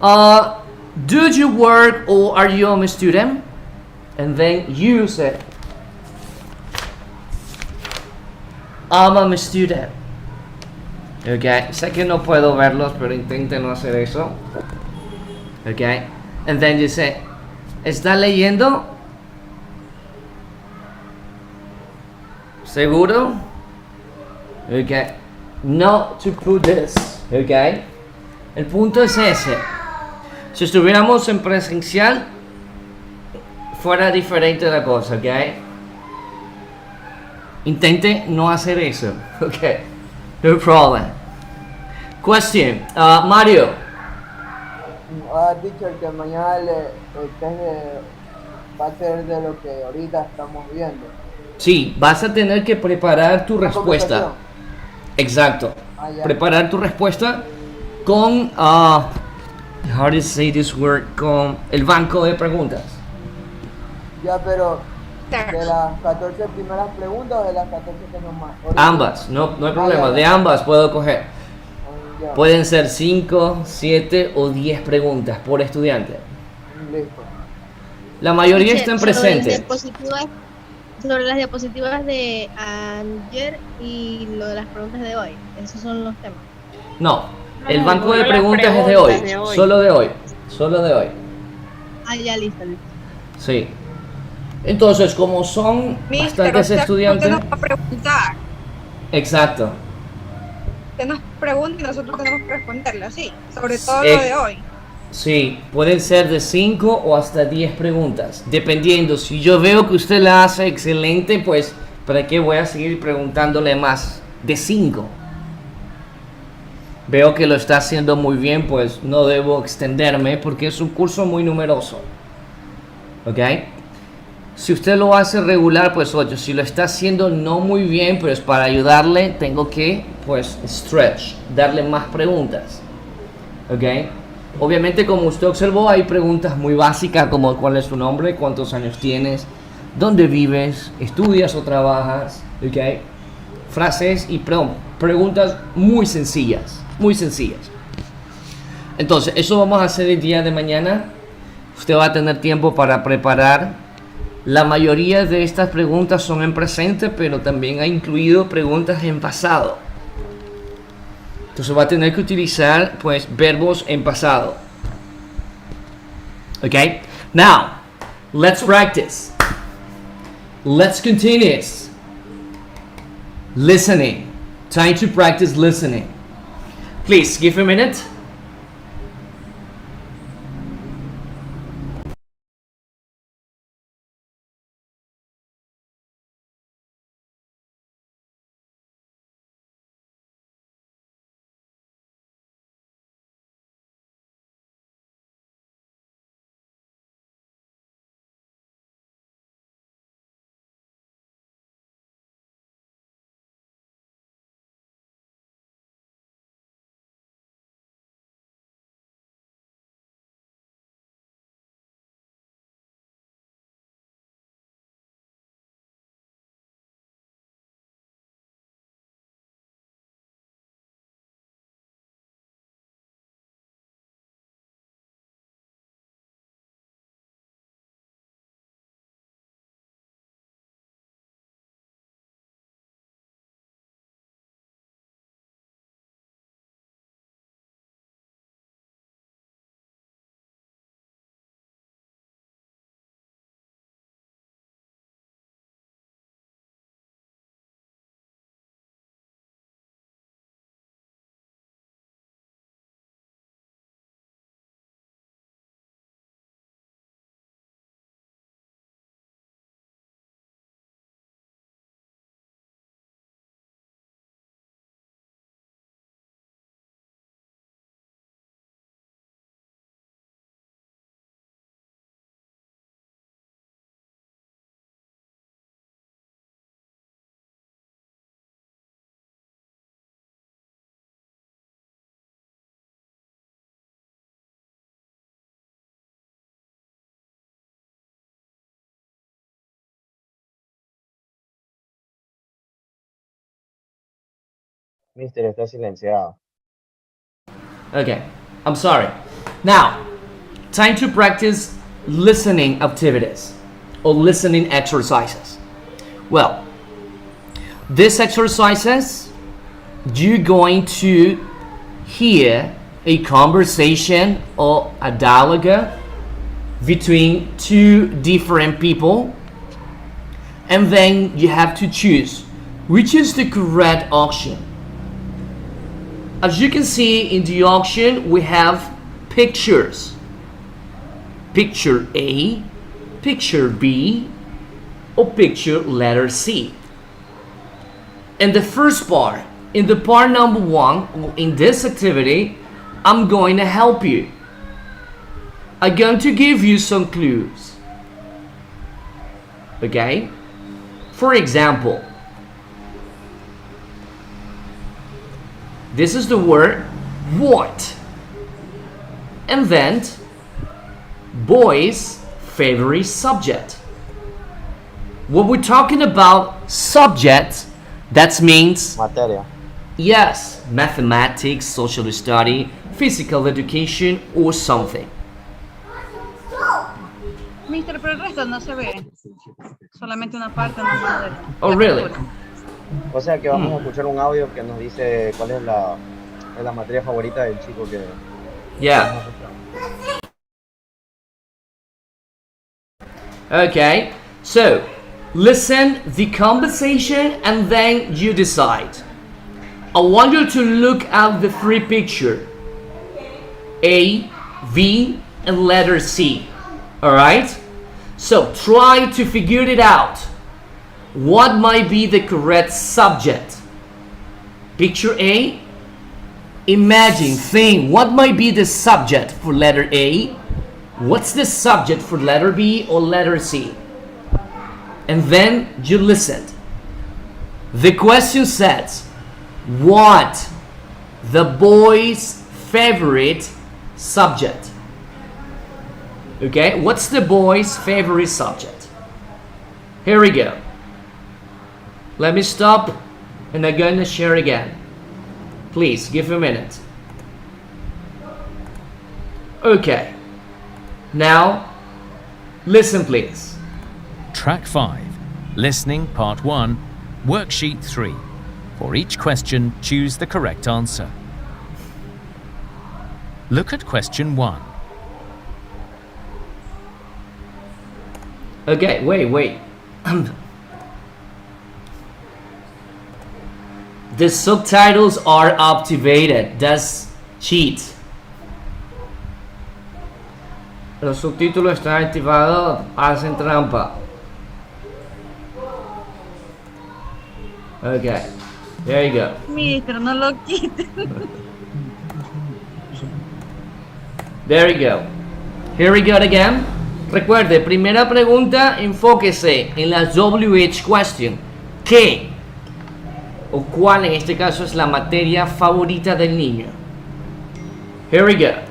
do you work or are you a student? And then you say, I'm a student. Okay, sé que no puedo verlos, pero intenten no hacer eso. Okay, and then you say, ¿está leyendo? ¿Seguro? Okay, not to put this. Okay, el punto es ese. Si estuviéramos en presencial, fuera diferente la cosa, ¿ok? Intente no hacer eso, ¿ok? No problem. Question, Mario. teacher, que mañana el test va a ser de lo que ahorita estamos viendo. Sí, vas a tener que preparar tu respuesta. Exacto. Ya. Preparar tu respuesta con, how do you say this word? Con el banco de preguntas. Ya, pero de las 14 primeras preguntas o de las 14 que nos más. Ambas, no hay problema. De ambas puedo coger. Ya. Pueden ser 5, 7 o 10 preguntas por estudiante. Listo. La mayoría están presentes. Sobre las diapositivas de ayer y lo de las preguntas de hoy. Esos son los temas. No, el banco de preguntas es de hoy. Solo de hoy. Ya, listo. Sí. Entonces, como son bastantes estudiantes... Usted nos va a preguntar. Exacto. Usted nos pregunta y nosotros tenemos que responderle así. Sobre todo lo de hoy. Sí, pueden ser de 5 o hasta 10 preguntas. Dependiendo, si yo veo que usted la hace excelente, pues ¿Para qué voy a seguir preguntándole más? De 5. Veo que lo está haciendo muy bien, pues no debo extenderme porque es un curso muy numeroso. ¿Ok? Si usted lo hace regular, pues 8. Si lo está haciendo no muy bien, pues para ayudarle tengo que, pues, stretch, darle más preguntas. ¿Ok? Obviamente, como usted observó, hay preguntas muy básicas como cuál es tu nombre, cuántos años tienes, dónde vives, estudias o trabajas. ¿Ok? Frases y preguntas muy sencillas, muy sencillas. Entonces, eso vamos a hacer el día de mañana. Usted va a tener tiempo para preparar. La mayoría de estas preguntas son en presente, pero también ha incluido preguntas en pasado. Entonces va a tener que utilizar, pues, verbos en pasado. Okay? Now, let's practice. Let's continue. Listening. Time to practice listening. Please, give a minute. Mister, está silenciado. Okay, I'm sorry. Now, time to practice listening activities or listening exercises. Well, these exercises, you're going to hear a conversation or a dialogue between two different people, and then you have to choose which is the correct option. As you can see in the auction, we have pictures. Picture A, picture B, or picture letter C. In the first part, in the part number 1, in this activity, I'm going to help you. I'm going to give you some clues. Okay? For example, this is the word what, and then boy's favorite subject. When we're talking about subject, that means Materia. yes, mathematics, social study, physical education, or something. Mister, pero el resto no se ve. Solamente una parte nomás de Oh, really? O sea que vamos a escuchar un audio que nos dice cuál es la materia favorita del chico que... Yeah. Okay, so listen the conversation and then you decide. I want you to look at the three pictures, A, V, and letter C. All right? So try to figure it out. What might be the correct subject? Picture A. Imagine, think, what might be the subject for letter A? What's the subject for letter B or letter C? And then you listen. The question says, what the boy's favorite subject? Okay, what's the boy's favorite subject? Here we go. Let me stop and I'm going to share again. Please give a minute. Okay. Now, listen please. Track 5. Listening Part 1. Worksheet 3. For each question, choose the correct answer. Look at question 1. Okay, wait. The subtitles are activated. That's cheat. Los subtítulos están activados. Hacen trampa. Okay, there you go. Mister, no lo quiten. There you go. Here we go again. Recuerde, primera pregunta, enfóquese en la WH question. ¿Qué o cuál en este caso es la materia favorita del niño? Here we go.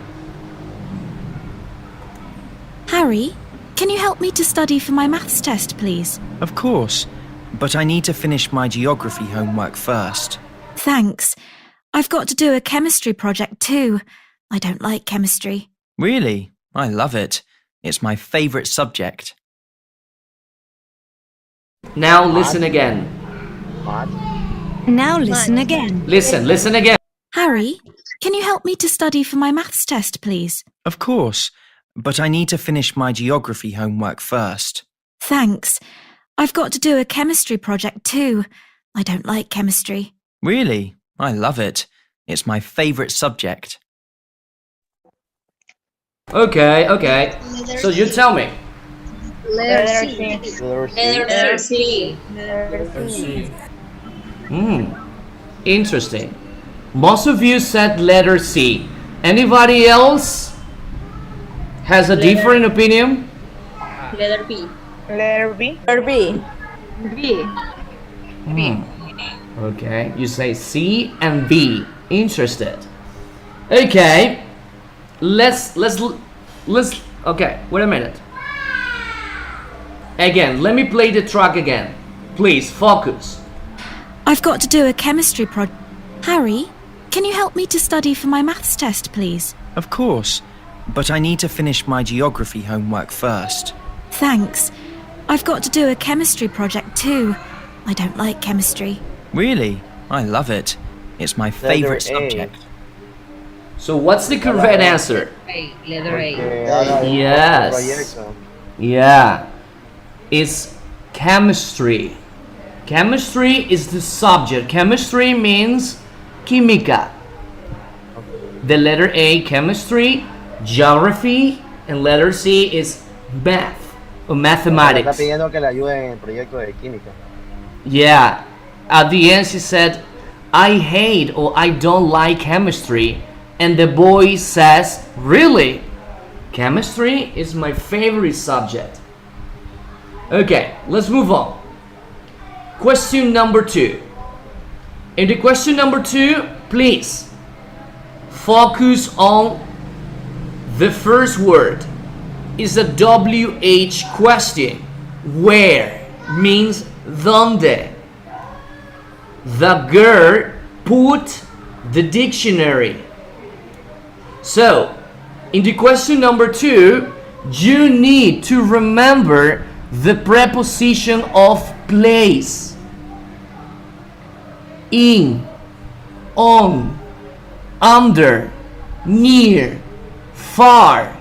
Harry, can you help me to study for my maths test, please? Of course, but I need to finish my geography homework first. Thanks. I've got to do a chemistry project too. I don't like chemistry. Really? I love it. It's my favorite subject. Now listen again. Now listen again. Listen again. Harry, can you help me to study for my maths test, please? Of course, but I need to finish my geography homework first. Thanks. I've got to do a chemistry project too. I don't like chemistry. Really? I love it. It's my favorite subject. Okay. So you tell me. Letter C. Letter C. Interesting. Most of you said letter C. Anybody else has a different opinion? Letter B. Letter B. Letter B. B. Okay, you say C and B. Interested. Okay. Let's okay, wait a minute. Again, let me play the track again. Please focus. I've got to do a chemistry project. Harry, can you help me to study for my maths test, please? Of course, but I need to finish my geography homework first. Thanks. I've got to do a chemistry project too. I don't like chemistry. Really? I love it. It's my favorite subject. So what's the correct answer? Letter A. Yes. Yeah. It's chemistry. Chemistry is the subject. Chemistry means química. The letter A, chemistry, geography, and letter C is math or mathematics. Está pidiendo que le ayude en el proyecto de química. Yeah. At the end she said, I hate or I don't like chemistry. And the boy says, really? Chemistry is my favorite subject. Okay, let's move on. Question number 2. In the question number 2, please focus on the first word. It's a WH question. Where means donde. The girl put the dictionary. So, in the question number 2, you need to remember the preposition of place. In, on, under, near, far,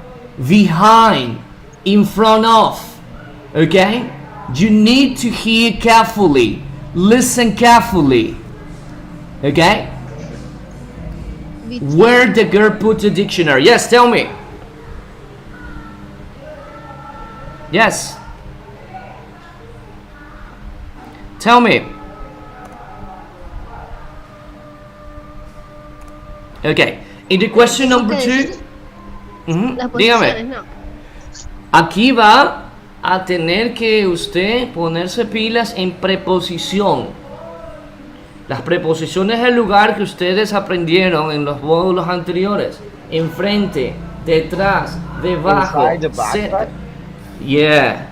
behind, in front of. Okay? You need to hear carefully. Listen carefully. Okay? Where the girl put the dictionary? Yes, tell me. Yes. Tell me. Okay. In the question number 2. Las Dígame. posiciones, no. Aquí va a tener que usted ponerse pilas en preposición. Las preposiciones es el lugar que ustedes aprendieron en los módulos anteriores. Enfrente, detrás, debajo, Inside the backpack? Yeah.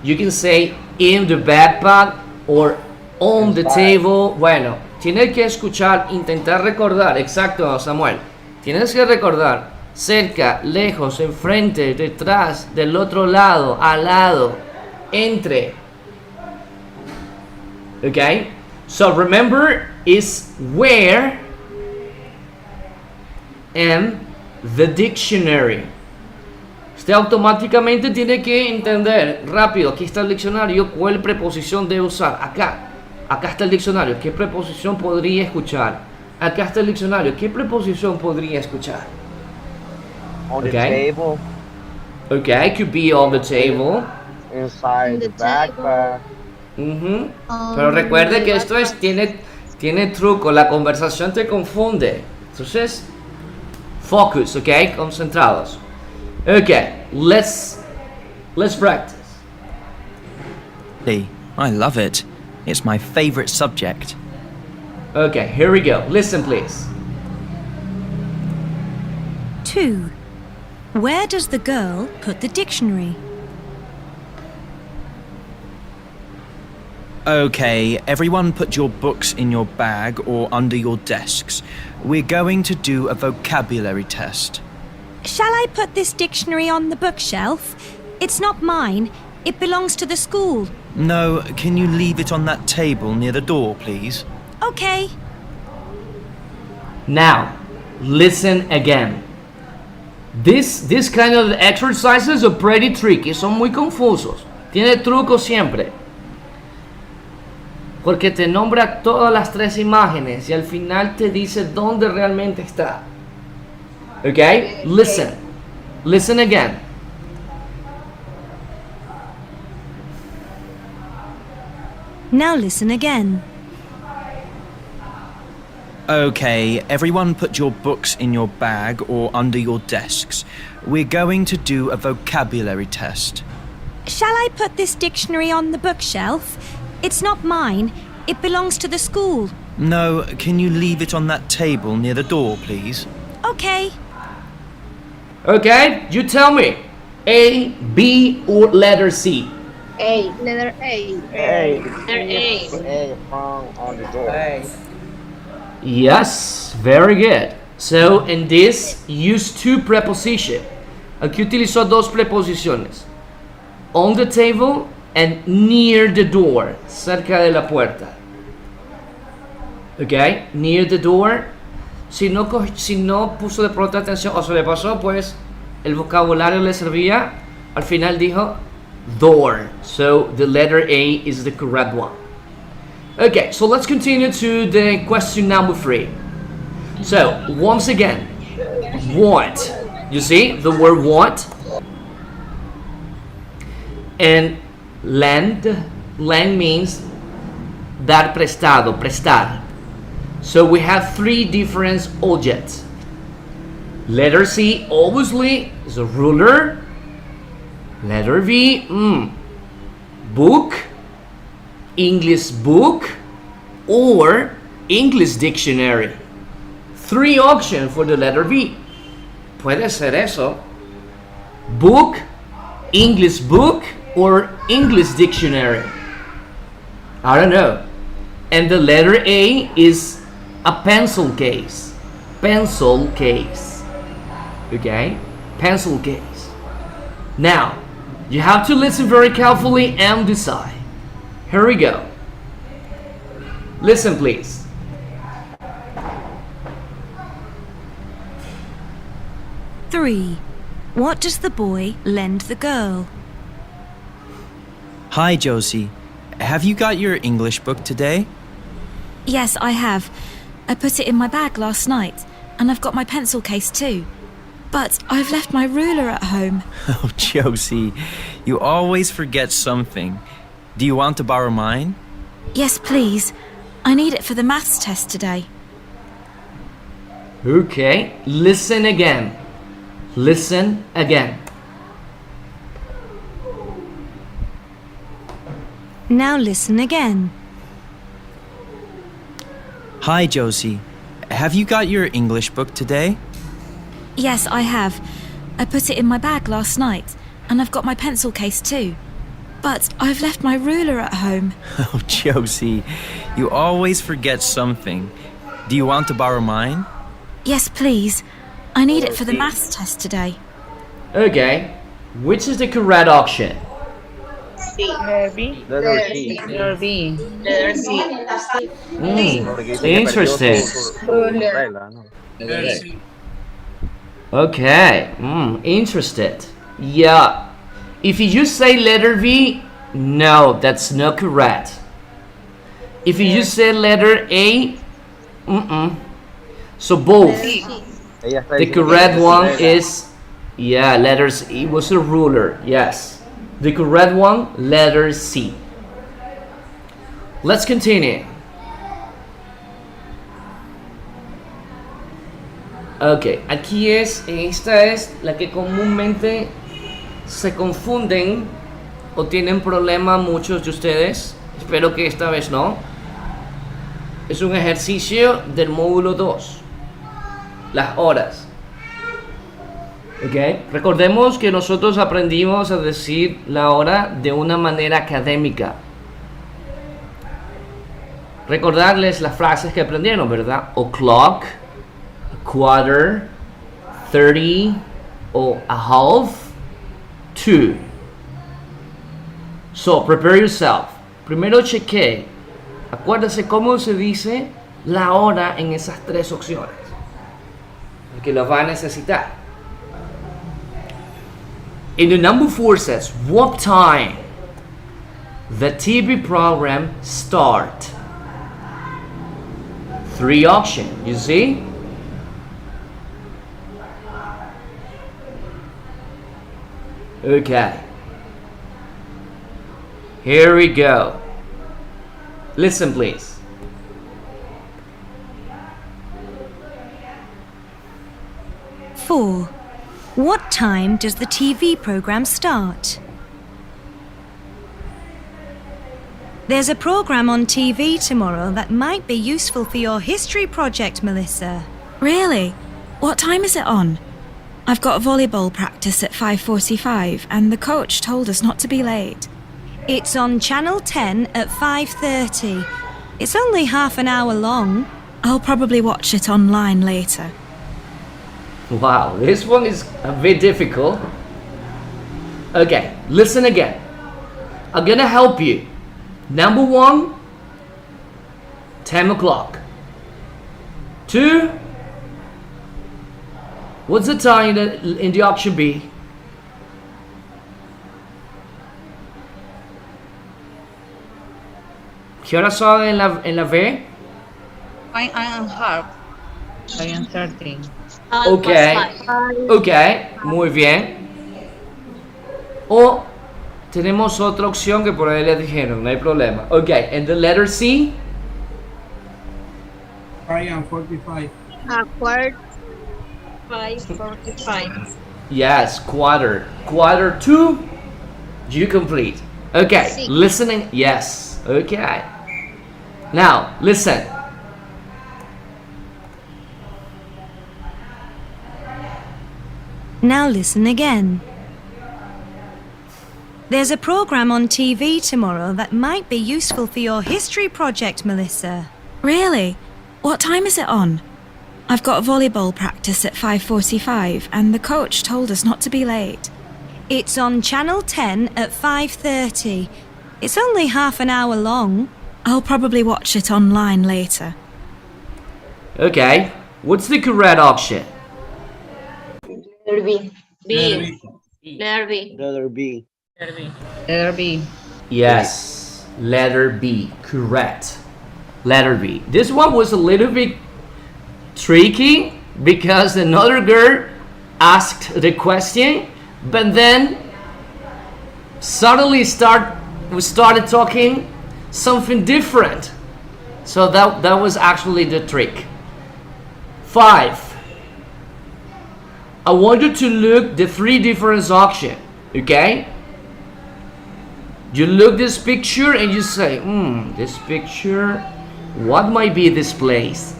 You can say in the backpack or on the table. Bueno, tienes que escuchar, intentar recordar. Exacto, Samuel. Tienes que recordar. Cerca, lejos, enfrente, detrás, del otro lado, al lado, entre. Okay? So remember is where and the dictionary. Usted automáticamente tiene que entender rápido. Aquí está el diccionario. ¿Cuál preposición debe usar? Acá está el diccionario. ¿Qué preposición podría escuchar? Acá está el diccionario. ¿Qué preposición podría escuchar? On the table. Okay, could be on the table. Inside the backpack. Pero recuerde que esto es tiene truco. La conversación te confunde. Entonces, focus, okay? Concentrados. Okay, let's practice. I love it. It's my favorite subject. Okay, here we go. Listen, please. 2. Where does the girl put the dictionary? Okay, everyone put your books in your bag or under your desks. We're going to do a vocabulary test. Shall I put this dictionary on the bookshelf? It's not mine. It belongs to the school. No, can you leave it on that table near the door, please? Okay. Now, listen again. This kind of exercises are pretty tricky. Son muy confusos. Tiene truco siempre. Porque te nombra todas las 3 imágenes y al final te dice dónde realmente está. Okay? Listen. Listen again. Now listen again. Okay, everyone put your books in your bag or under your desks. We're going to do a vocabulary test. Shall I put this dictionary on the bookshelf? It's not mine. It belongs to the school. No, can you leave it on that table near the door, please? Okay. Okay, you tell me. A, B, or letter C? A. Letter A. A. Letter A. A on the door. Yes, very good. So, in this, use 2 prepositions. Aquí utilizó 2 preposiciones. On the table and near the door. Cerca de la puerta. Okay, near the door. Si no puso de pronto atención o se le pasó, pues el vocabulario le servía. Al final dijo door. So, the letter A is the correct one. Okay, so let's continue to the question number 3. So, once again, want. You see the word want? And lend means dar prestado, prestar. So we have 3 different objects. Letter C, obviously, is a ruler. Letter V, book. English book or English dictionary. 3 options for the letter B. Puede ser eso. Book, English book, or English dictionary. I don't know. And the letter A is a pencil case. Pencil case. Okay? Pencil case. Now, you have to listen very carefully and decide. Here we go. Listen, please. Three. What does the boy lend the girl? Hi, Josie. Have you got your English book today? Yes, I have. I put it in my bag last night, and I've got my pencil case too. But I've left my ruler at home. Oh, Josie, you always forget something. Do you want to borrow mine? Yes, please. I need it for the maths test today. Okay, listen again. Listen again. Now listen again. Hi, Josie. Have you got your English book today? Yes, I have. I put it in my bag last night, and I've got my pencil case too. But I've left my ruler at home. Oh, Josie, you always forget something. Do you want to borrow mine? Yes, please. I need it for the maths test today. Okay, which is the correct option? Letter B. Letter C. Letter B. Letter C. Porque dice que perdió Interesting. su regla, ¿no? Okay, interested. Yeah. If you just say letter B, no, that's not correct. If you just say letter A, So both. The correct one is, yeah, letters. It was a ruler. Yes. The correct one, letter C. Let's continue. Ok, aquí esta es la que comúnmente se confunden o tienen problema muchos de ustedes. Espero que esta vez no. Es un ejercicio del módulo 2. Las horas. Ok, recordemos que nosotros aprendimos a decir la hora de una manera académica. Recordarles las frases que aprendieron, ¿verdad? O'clock, a quarter, 30 o a half, 2. So, prepare yourself. Primero cheque. Acuérdese cómo se dice la hora en esas tres opciones. Porque lo va a necesitar. In the number 4 says, what time the TV program start? 3 options, you see? Okay. Here we go. Listen, please. Four. What time does the TV program start? There's a program on TV tomorrow that might be useful for your history project, Melissa. Really? What time is it on? I've got volleyball practice at 5:45 and the coach told us not to be late. It's on Channel 10 at 5:30. It's only half an hour long. I'll probably watch it online later. Wow, this one is a bit difficult. Okay, listen again. I'm gonna help you. Number 1, 10 o'clock. 2, what's the time in the option B? ¿Qué hora son en la B? 5:30. 5:30. Okay, okay, muy bien. O tenemos otra opción que por ahí les dijeron, no hay problema. Okay, and the letter C? 5:45. A quarter. 5:45. Yes, quarter. Quarter to, you complete. Okay, Sí. listening, yes, okay. Now, listen. Now listen again. There's a program on TV tomorrow that might be useful for your history project, Melissa. Really? What time is it on? I've got volleyball practice at 5:45 and the coach told us not to be late. It's on Channel 10 at 5:30. It's only half an hour long. I'll probably watch it online later. Okay, what's the correct option? Letter B. B. Letter B. Letter B. Letter B. Yes, letter B, correct. Letter B. This one was a little bit tricky because another girl asked the question, but then suddenly we started talking something different. So that was actually the trick. 5. I want you to look the 3 different options. Okay? You look this picture and you say, this picture, what might be this place?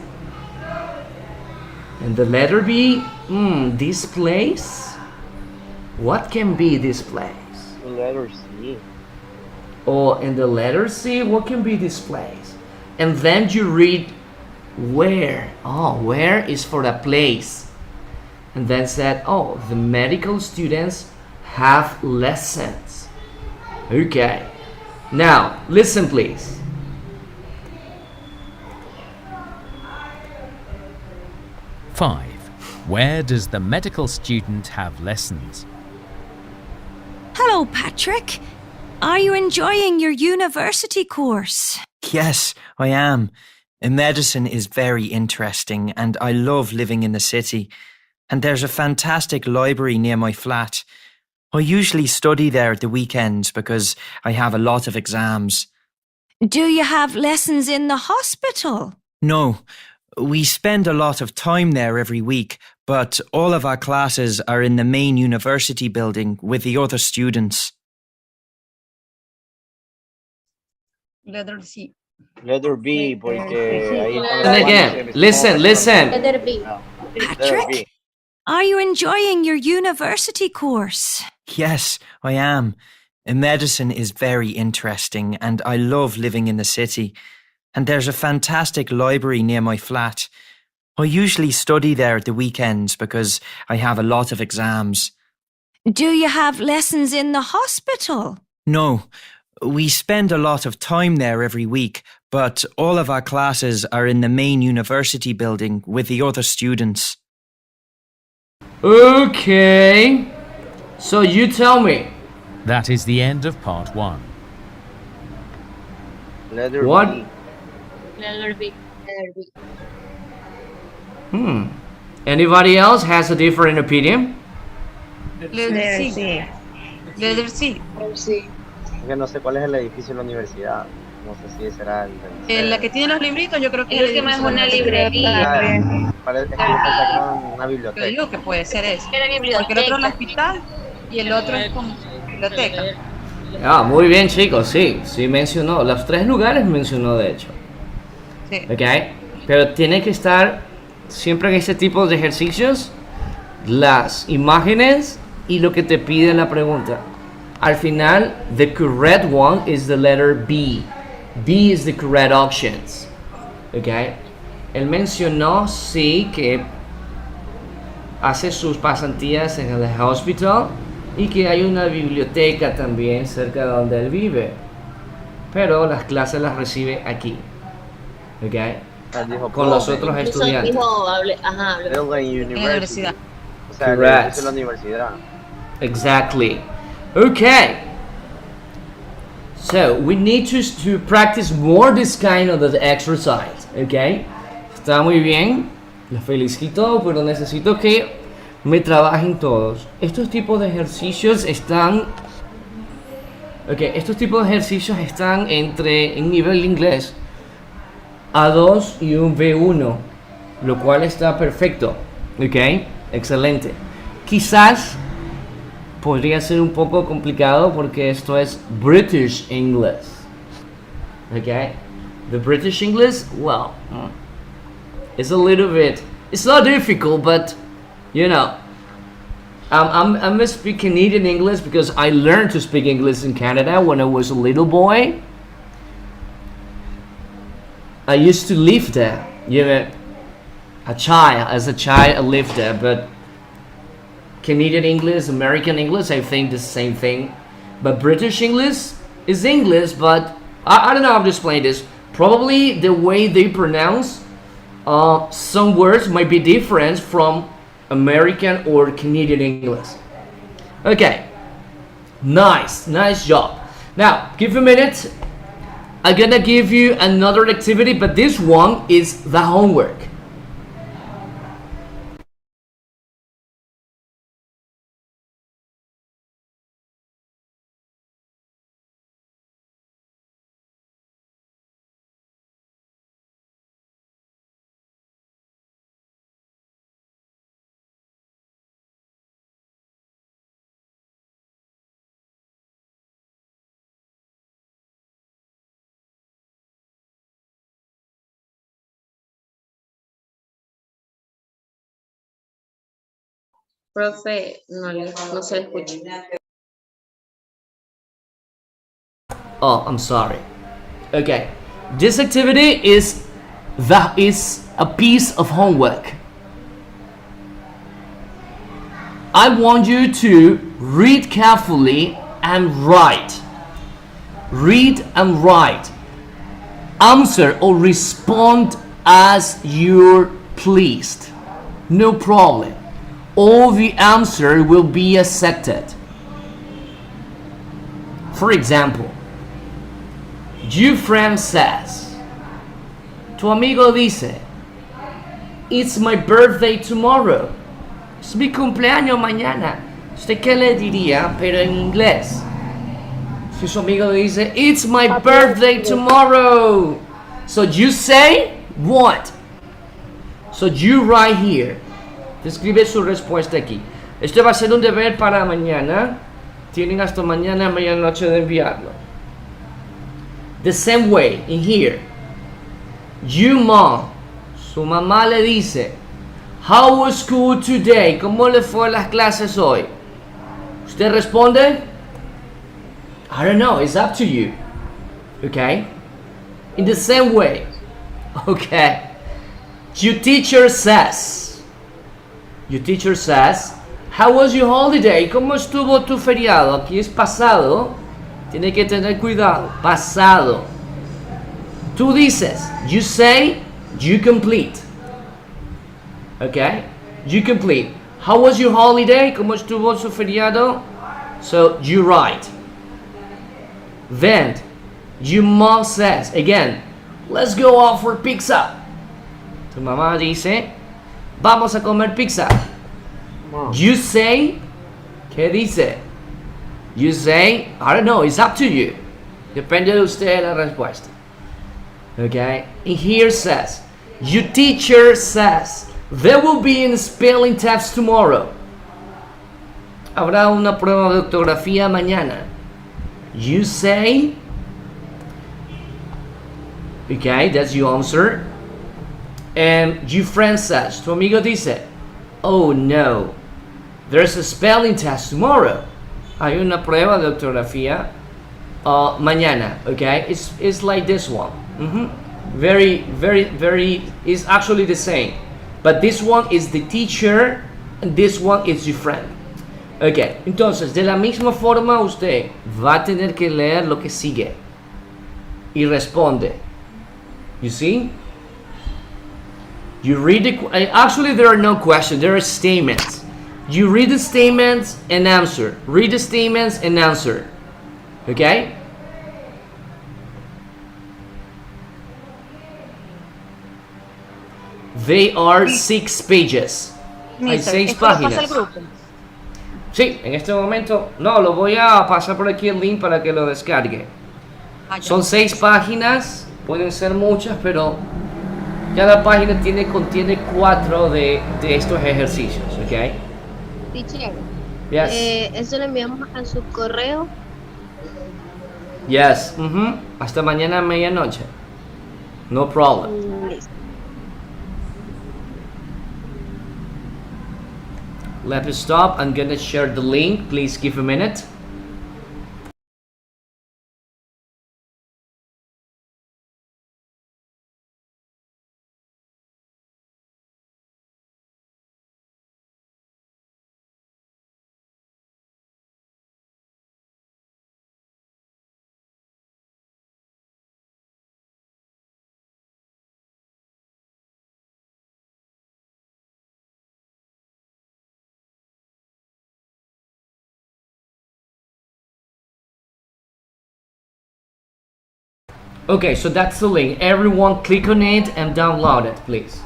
And the letter B, this place? What can be this place? The letter C. Or in the letter C, what can be this place? And then you read where. Oh, where is for a place. And then said, oh, the medical students have lessons. Okay. Now, listen please. Five. Where does the medical student have lessons? Hello, Patrick. Are you enjoying your university course? Yes, I am. Medicine is very interesting and I love living in the city. And there's a fantastic library near my flat. I usually study there at the weekends because I have a lot of exams. Do you have lessons in the hospital? No, we spend a lot of time there every week, but all of our classes are in the main university building with the other students. Letter C. Letter B, porque ahí están And graduándose again, mis nuevos listen. profesores. Letter B. Ah, letter Patrick, B. are you enjoying your university course? Yes, I am. Medicine is very interesting and I love living in the city. And there's a fantastic library near my flat. I usually study there at the weekends because I have a lot of exams. Do you have lessons in the hospital? No, we spend a lot of time there every week, but all of our classes are in the main university building with the other students. Okay. So you tell me. That is the end of part 1. Letter What? B. Letter B. Letter B. Anybody else has a different opinion? Letter C. Letter C. Es que no sé cuál es el edificio de la universidad. No sé si será el La que tiene los libritos, yo creo que El último es una librería. Parece que yo pensaba que era una Yo biblioteca. digo que puede ser ese. Era biblioteca. Porque el otro es el hospital y el otro es como biblioteca. Ah, muy bien chicos, sí mencionó. Los 3 lugares mencionó de hecho. Sí. Ok. Pero tiene que estar siempre en ese tipo de ejercicios las imágenes y lo que te pide la pregunta. Al final, the correct one is the letter B. B is the correct options. Okay. Él mencionó, sí, que hace sus pasantías en el hospital y que hay una biblioteca también cerca de donde él vive. Pero las clases las recibe aquí. Okay. Con los otros estudiantes. Building En la universidad. O sea, el Correct. edificio de la universidad. Exactly. Okay. So we need to practice more this kind of exercise. Okay. Está muy bien. Les felicito, pero necesito que me trabajen todos. Estos tipos de ejercicios están. Okay. Estos tipos de ejercicios están entre en nivel de inglés A2 y un B1, lo cual está perfecto. Ok, excelente. Quizás podría ser un poco complicado porque esto es British English. Ok, the British English, well, it's a little bit, it's not difficult, but you know, I'm speaking Canadian English because I learned to speak English in Canada when I was a little boy. I used to live there, you know, as a child I lived there, but Canadian English, American English, I think the same thing. But British English is English, but I don't know how to explain this. Probably the way they pronounce some words might be different from American or Canadian English. Okay, nice job. Now, give a minute. I'm gonna give you another activity, but this one is the homework. Profe, no se escucha. Oh, I'm sorry. Okay. This activity is a piece of homework. I want you to read carefully and write. Read and write. Answer or respond as you're pleased. No problem. All the answer will be accepted. For example, your friend says, tu amigo dice, it's my birthday tomorrow. Es mi cumpleaños mañana. ¿Usted qué le diría, pero en inglés? Si su amigo dice, it's my birthday tomorrow. So you say what? So you write here. Describe su respuesta aquí. Este va a ser un deber para mañana. Tienen hasta mañana, medianoche de enviarlo. The same way in here. You mom. Su mamá le dice, how was school today? ¿Cómo le fue las clases hoy? Usted responde, I don't know, it's up to you. Okay? In the same way. Okay. Your teacher says, how was your holiday? ¿Cómo estuvo tu feriado? Aquí es pasado. Tiene que tener cuidado. Pasado. Tú dices, you say, you complete. Okay? You complete. How was your holiday? ¿Cómo estuvo su feriado? So you write. Then your mom says, again, let's go out for pizza. Tu mamá dice, vamos a comer pizza. Mom. You say, ¿qué dice? You say, I don't know, it's up to you. Depende de usted la respuesta. Okay? And here says, your teacher says, there will be a spelling test tomorrow. Habrá una prueba de ortografía mañana. You say, okay, that's your answer. And your friend says, tu amigo dice, oh no, there's a spelling test tomorrow. Hay una prueba de ortografía mañana. Okay, it's like this one. Very, it's actually the same. But this one is the teacher and this one is your friend. Ok, entonces de la misma forma usted va a tener que leer lo que sigue y responde. You see? You read the, actually there are no questions, there are statements. You read the statements and answer. Read the statements and answer. Okay? They are 6 pages. Hay 6 páginas. Sí, en este momento, no, lo voy a pasar por aquí el link para que lo descargue. Son 6 páginas, pueden ser muchas, pero cada página contiene 4 de estos ejercicios, ¿ok? Teacher, Yes. ¿eso lo enviamos a su correo? Yes. Hasta mañana a medianoche. No problem. Listo. Let me stop. I'm gonna share the link. Please give a minute. Okay, so that's the link. Everyone click on it and download it, please.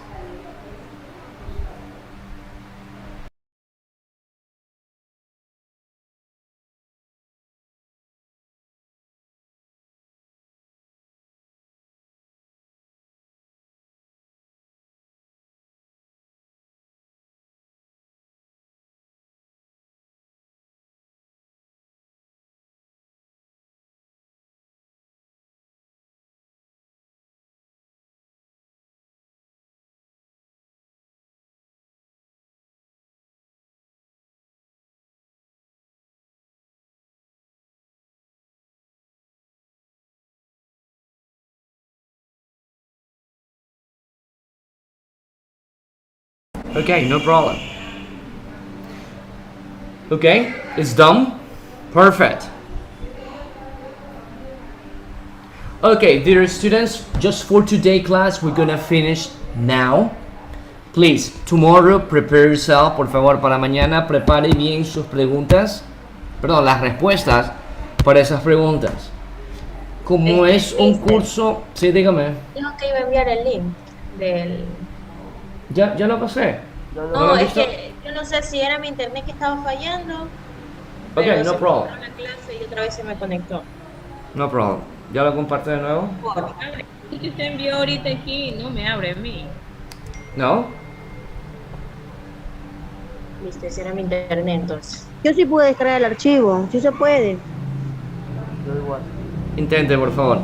Okay, no problem. Okay, it's done. Perfect. Okay, dear students, just for today class, we're gonna finish now. Please, tomorrow prepare yourself. Por favor, para mañana prepare bien sus preguntas. Perdón, las respuestas para esas preguntas. Como es un curso... Sí, dígame. Dijo que iba a enviar el link del... Ya lo pasé. No, es que yo no sé si era mi internet que estaba fallando. Ok, no problem. La clase y otra vez se me conectó. No problem. ¿Ya lo comparte de nuevo? El que usted envió ahorita aquí no me abre a mí. ¿No? Viste, ese era mi internet entonces. Yo sí pude descargar el archivo, sí se puede. Yo igual. Intente, por favor.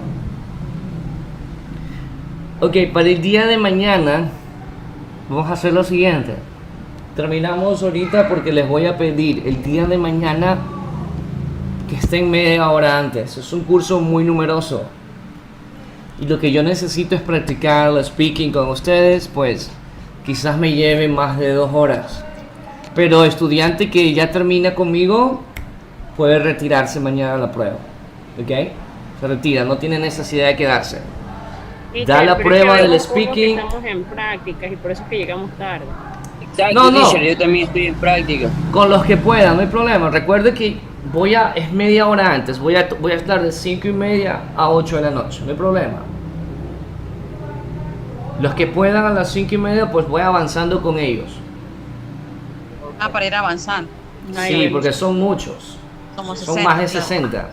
Ok, para el día de mañana vamos a hacer lo siguiente. Terminamos ahorita porque les voy a pedir el día de mañana que estén media hora antes. Es un curso muy numeroso. Y lo que yo necesito es practicar el speaking con ustedes, pues quizás me lleve más de 2 horas. Pero estudiante que ya termina conmigo puede retirarse mañana de la prueba. ¿Ok? Se retira, no tiene necesidad de quedarse. Da la prueba del speaking. Estamos en prácticas y por eso es que llegamos tarde. No, no. Yo también estoy en práctica. Con los que puedan, no hay problema. Recuerde que es media hora antes. Voy a estar de 5:30 a 8 de la noche. No hay problema. Los que puedan a las 5:30, pues voy avanzando con ellos. Para ir avanzando. Sí, porque son muchos. Somos Son 60, más de claro. 60.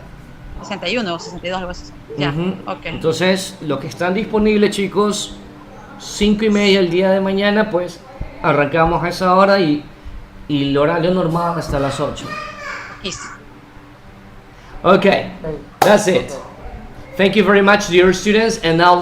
61 o 62, algo así. Ya, ok. Entonces, los que están disponibles, chicos, 5:30 el día de mañana, pues arrancamos a esa hora y el horario normal hasta las 8. Listo. Okay, that's it. Thank you very much, dear students, and now